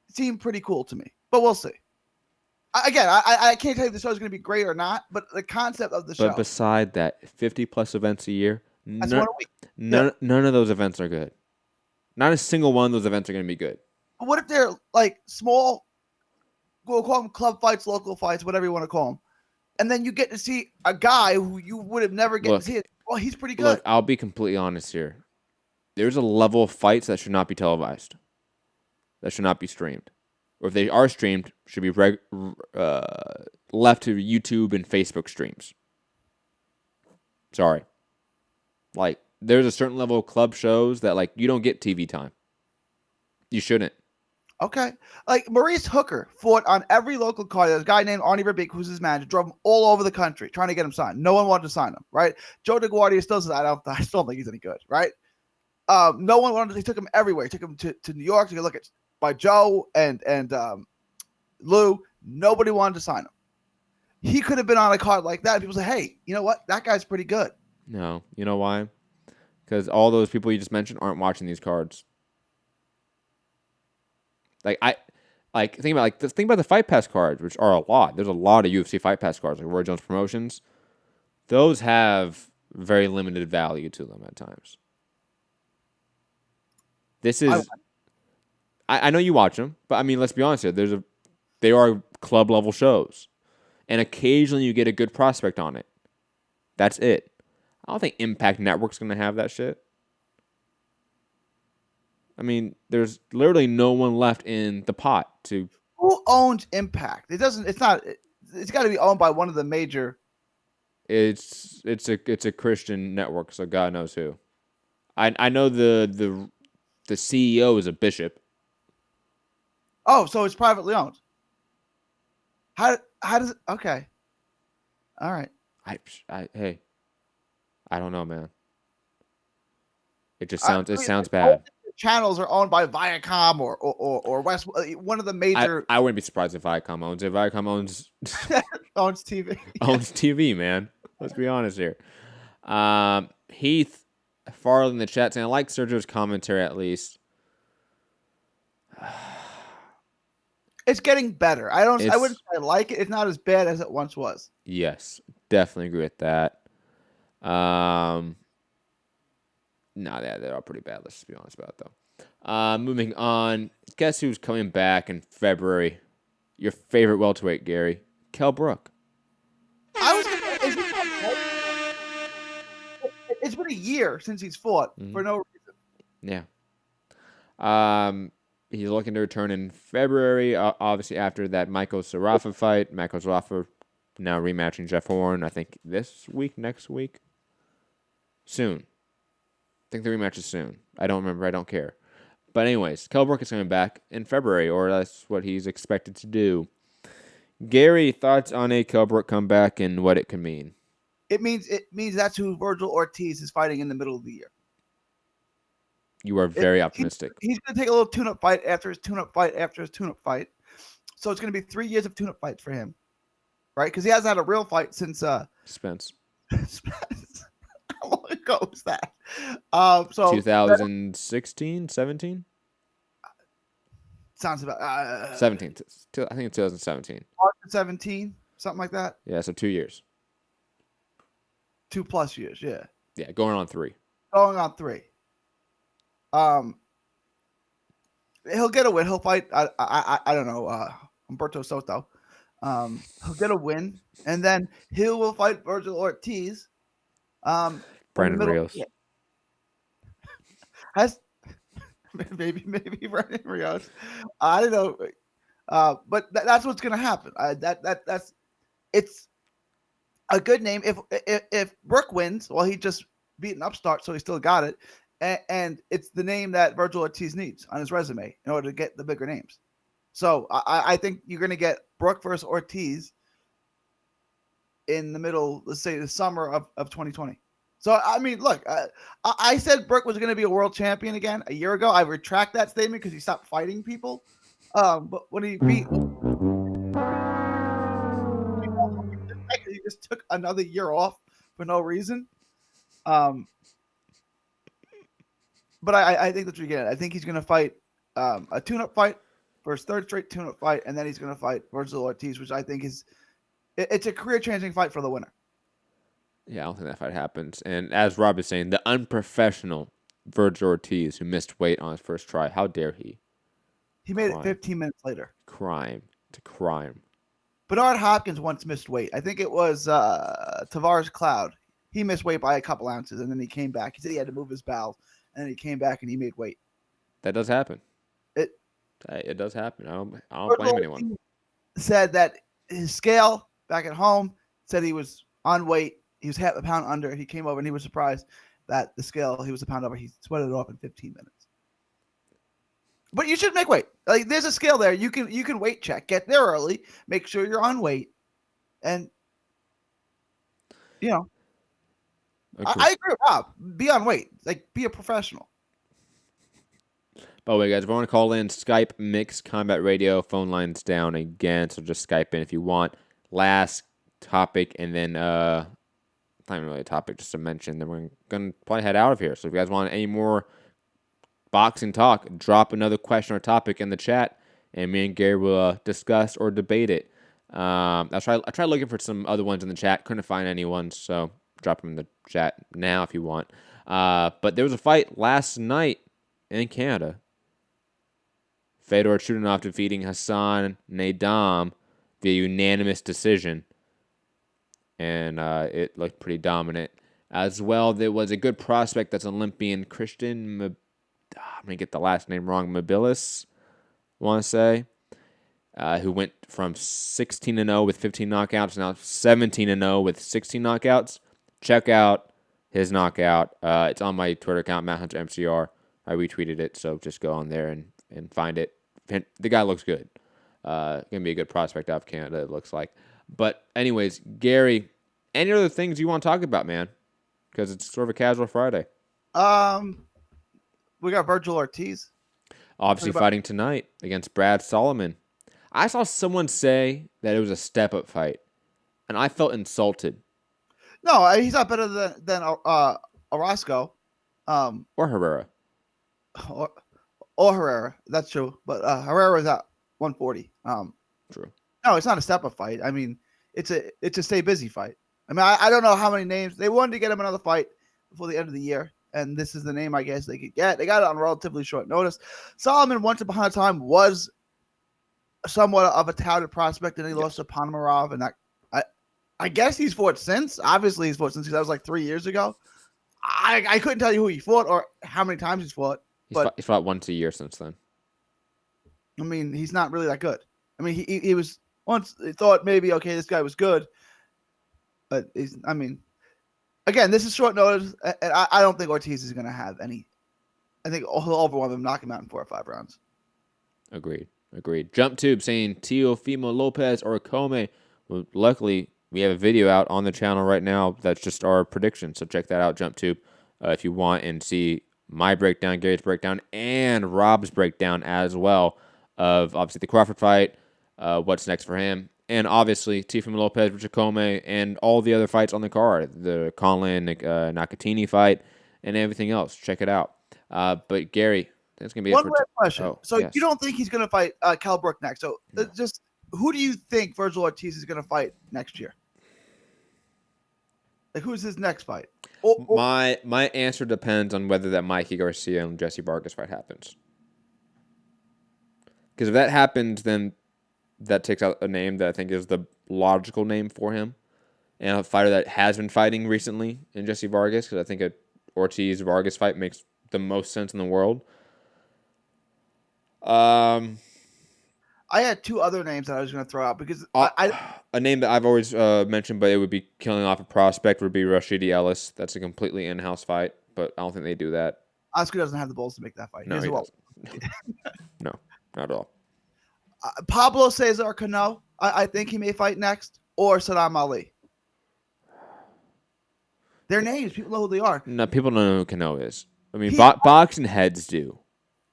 seemed pretty cool to me, but we'll see. Again, I can't tell you if the show is going to be great or not, but the concept of the show. But beside that, 50 plus events a year, That's one a week. None of those events are good. Not a single one of those events are going to be good. But what if they're like small, we'll call them club fights, local fights, whatever you want to call them, and then you get to see a guy who you would have never get to see. Well, he's pretty good. Look, I'll be completely honest here. There's a level of fights that should not be televised. That should not be streamed. Or if they are streamed, should be left to YouTube and Facebook streams. Sorry. Like, there's a certain level of club shows that, like, you don't get TV time. You shouldn't. Okay. Like, Maurice Hooker fought on every local card. There's a guy named Arnie Verbeek, who's his manager, drove him all over the country trying to get him signed. No one wanted to sign him, right? Joe DeGuardia still says, I still don't think he's any good, right? No one wanted to. He took him everywhere. He took him to New York to look at by Joe and Lou. Nobody wanted to sign him. He could have been on a card like that. People say, hey, you know what? That guy's pretty good. No. You know why? Because all those people you just mentioned aren't watching these cards. Think about the Fight Pass cards, which are a lot. There's a lot of UFC Fight Pass cards, like Roy Jones Promotions. Those have very limited value to them at times. This is, I know you watch them, but I mean, let's be honest here. They are club level shows, and occasionally you get a good prospect on it. That's it. I don't think Impact Network's going to have that shit. I mean, there's literally no one left in the pot to. Who owns Impact? It doesn't. It's not. It's got to be owned by one of the major. It's a Christian network, so God knows who. I know the CEO is a bishop. Oh, so it's privately owned. How does it? Okay. All right. Hey, I don't know, man. It just sounds bad. Channels are owned by Viacom or West, one of the major. I wouldn't be surprised if Viacom owns it. Viacom owns owns TV. Owns TV, man. Let's be honest here. Heath Farley in the chat saying, I like Sergio's commentary at least. It's getting better. I wouldn't say I like it. It's not as bad as it once was. Yes, definitely agree with that. No, they're all pretty bad. Let's just be honest about it, though. Moving on. Guess who's coming back in February? Your favorite welterweight, Gary. Kell Brook. It's been a year since he's fought for no reason. Yeah. He's looking to return in February, obviously after that Michael Sarafa fight. Michael Sarafa now rematching Jeff Horn, I think this week, next week. Soon. I think the rematch is soon. I don't remember. I don't care. But anyways, Kell Brook is coming back in February, or that's what he's expected to do. Gary, thoughts on a Kell Brook comeback and what it could mean? It means that's who Virgil Ortiz is fighting in the middle of the year. You are very optimistic. He's going to take a little tune-up fight after his tune-up fight after his tune-up fight. So it's going to be 3 years of tune-up fights for him, right? Because he hasn't had a real fight since Spence. Spence. How long ago was that? 2016, 17? Sounds about 17. I think it's 2017. 17, something like that. Yeah, so 2 years. 2+ years, yeah. Yeah, going on 3. Going on 3. He'll get a win. He'll fight. I don't know. Humberto Soto. He'll get a win, and then he will fight Virgil Ortiz. Brandon Rios. Yeah. Maybe Brandon Rios. I don't know. But that's what's gonna happen. That's it's a good name. If Brook wins, well, he just beat an upstart, so he still got it. And it's the name that Virgil Ortiz needs on his resume in order to get the bigger names. So I think you're going to get Brook versus Ortiz in the middle, let's say the summer of 2020. So, I mean, look, I said Brook was going to be a world champion again a year ago. I retract that statement because he stopped fighting people. But when he beat, he just took another year off for no reason. But I think that's what you get. I think he's going to fight a tune-up fight for his third straight tune-up fight, and then he's going to fight Virgil Ortiz, which I think it's a career-changing fight for the winner. Yeah, I don't think that fight happens. And as Rob is saying, the unprofessional Virgil Ortiz, who missed weight on his first try, how dare he? He made it 15 minutes later. Crime to crime. Bernard Hopkins once missed weight. I think it was Tavares Cloud. He missed weight by a couple ounces, and then he came back. He said he had to move his bowels, and then he came back and he made weight. That does happen. It does happen. I don't blame anyone. Said that his scale back at home said he was on weight. He was half a pound under. He came over and he was surprised that the scale, he was a pound over. He sweated it off in 15 minutes. But you should make weight. Like, there's a scale there. You can weight check. Get there early. Make sure you're on weight. And, I agree with Rob. Be on weight. Like, be a professional. By the way, guys, if you want to call in, Skype Mix Combat Radio. Phone line's down again, so just Skype in if you want. Last topic, and then not even really a topic, just a mention. Then we're going to probably head out of here. So if you guys want any more boxing talk, drop another question or topic in the chat, and me and Gary will discuss or debate it. I tried looking for some other ones in the chat. Couldn't find anyone, so drop them in the chat now if you want. But there was a fight last night in Canada. Fedor Chudinov defeating Hassan Nadam via unanimous decision. And it looked pretty dominant. As well, there was a good prospect that's Olympian Christian, I'm going to get the last name wrong, Mobilis, I want to say, who went from 16-0 with 15 knockouts, now 17-0 with 16 knockouts. Check out his knockout. It's on my Twitter account, MattHunterMCR. I retweeted it, so just go on there and find it. The guy looks good. Going to be a good prospect out of Canada, it looks like. But anyways, Gary, any other things you want to talk about, man? Because it's sort of a casual Friday. We got Virgil Ortiz. Obviously fighting tonight against Brad Solomon. I saw someone say that it was a step-up fight, and I felt insulted. No, he's not better than Orozco. Or Herrera. Or Herrera. That's true. But Herrera's at 140. True. No, it's not a step-up fight. I mean, it's a stay busy fight. I mean, I don't know how many names. They wanted to get him another fight before the end of the year, and this is the name I guess they could get. They got it on relatively short notice. Solomon, once upon a time, was somewhat of a touted prospect, and he lost to Ponomarov, and I guess he's fought since. Obviously, he's fought since, because that was like 3 years ago. I couldn't tell you who he fought or how many times he's fought. He's fought once a year since then. I mean, he's not really that good. I mean, he was once thought maybe, okay, this guy was good. But again, this is short notice, and I don't think Ortiz is going to have any. I think he'll overwhelm him, knock him out in 4 or 5 rounds. Agreed. Jump Tube saying Teofimo Lopez or Kome. Well, luckily, we have a video out on the channel right now that's just our prediction. So check that out, Jump Tube, if you want, and see my breakdown, Gary's breakdown, and Rob's breakdown as well of obviously the Crawford fight, what's next for him, and obviously Teofimo Lopez, Richard Kome, and all the other fights on the card, the Colin Nakatini fight, and everything else. Check it out. But Gary, that's going to be one last question. Yes. You don't think he's going to fight Kell Brook next? So just who do you think Virgil Ortiz is going to fight next year? Like, who's his next fight? My answer depends on whether that Mikey Garcia and Jesse Vargas fight happens. Because if that happens, then that takes out a name that I think is the logical name for him, and a fighter that has been fighting recently in Jesse Vargas, because I think a Ortiz-Vargas fight makes the most sense in the world. I had 2 other names that I was going to throw out because a name that I've always mentioned, but it would be killing off a prospect, would be Rashidi Ellis. That's a completely in-house fight, but I don't think they do that. Oscar doesn't have the balls to make that fight. No, he doesn't. No, not at all. Pablo Cesar Cano, I think he may fight next, or Saddam Ali. Their names, people know who they are. No, people don't know who Cano is. I mean, boxing heads do.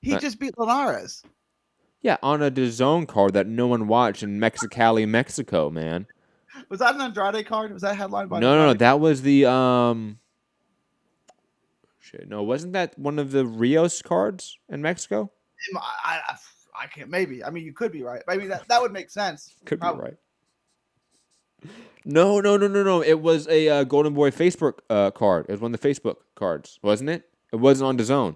He just beat Linares. Yeah, on a DAZN card that no one watched in Mexicali, Mexico, man. Was that an Andrade card? Was that headlined by? No. That was the Shit, no, wasn't that one of the Rios cards in Mexico? I can't. Maybe. I mean, you could be right. I mean, that would make sense. Could be right. No. It was a Golden Boy Facebook card. It was one of the Facebook cards, wasn't it? It wasn't on DAZN.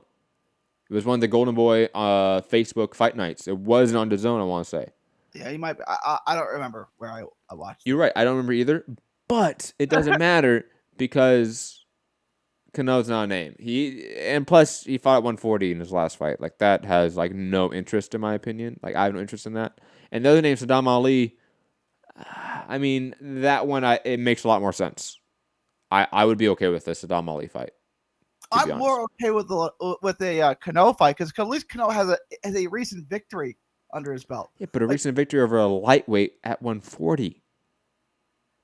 It was one of the Golden Boy Facebook fight nights. It wasn't on DAZN, I want to say. Yeah, you might be. I don't remember where I watched. You're right. I don't remember either. But it doesn't matter because Cano's not a name. And plus he fought at 140 in his last fight. Like that has like no interest in my opinion. Like I have no interest in that. And the other name, Saddam Ali. I mean that one. It makes a lot more sense. I would be okay with the Saddam Ali fight. I'm more okay with a Cano fight because at least Cano has a recent victory under his belt. Yeah, but a recent victory over a lightweight at 140.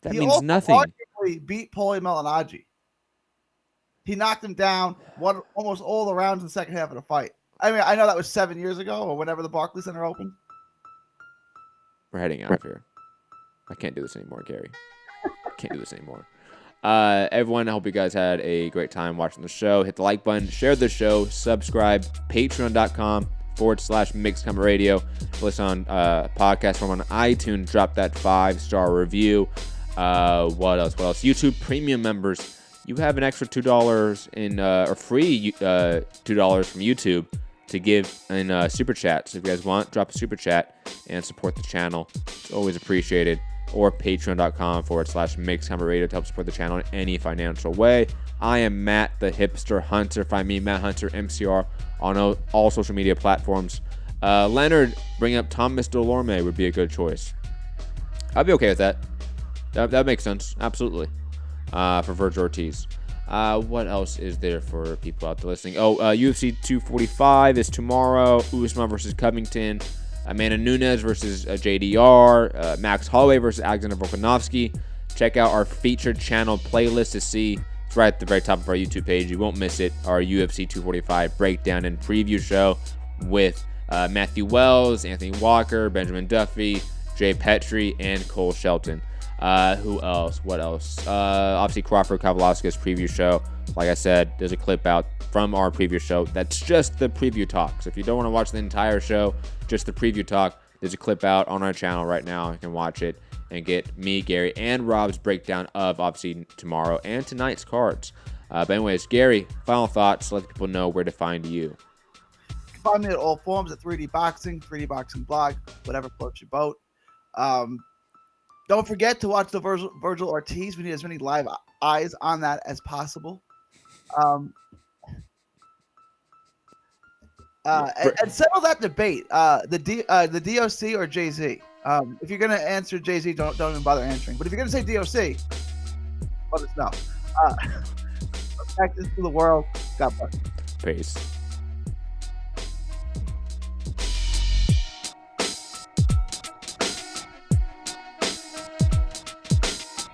That means nothing. He beat Paulie Malignaggi. He knocked him down, won almost all the rounds in the second half of the fight. I mean, I know that was 7 years ago or whenever the Barclays Center opened. We're heading out of here. I can't do this anymore, Gary. I can't do this anymore. Everyone, I hope you guys had a great time watching the show. Hit the like button, share the show, subscribe, patreon.com/Mixed Combat Radio. Listen on podcast from on iTunes. Drop that 5-star review. What else? YouTube Premium members, you have an extra $2 in or free $2 from YouTube to give in super chat. So if you guys want, drop a super chat and support the channel. It's always appreciated. Or patreon.com/Mixed Combat Radio to help support the channel in any financial way. I am Matt the Hipster Hunter. Find me, Matt Hunter MCR, on all social media platforms. Leonard, bring up Thomas Delorme would be a good choice. I'd be okay with that. That makes sense. Absolutely. For Virgil Ortiz. What else is there for people out there listening? UFC 245 is tomorrow. Usman versus Covington. Amanda Nunes versus JDR. Max Holloway versus Alexander Volkanovski. Check out our featured channel playlist to see. It's right at the very top of our YouTube page. You won't miss it. Our UFC 245 breakdown and preview show with Matthew Wells, Anthony Walker, Benjamin Duffy, Jay Petrie, and Cole Shelton. Who else? What else? Obviously, Crawford Kavalauskas preview show. Like I said, there's a clip out from our preview show. That's just the preview talk. So if you don't want to watch the entire show, just the preview talk, there's a clip out on our channel right now. You can watch it and get me, Gary, and Rob's breakdown of obviously tomorrow and tonight's cards. But anyways, Gary, final thoughts. Let people know where to find you. You can find me at all forms at 3D Boxing, 3D Boxing blog, whatever floats your boat. Don't forget to watch the Virgil Ortiz. We need as many live eyes on that as possible. And settle that debate. The DOC or Jay-Z. If you're gonna answer Jay-Z, don't even bother answering. But if you're gonna say DOC, let us know. Practice to the world. God bless. Peace.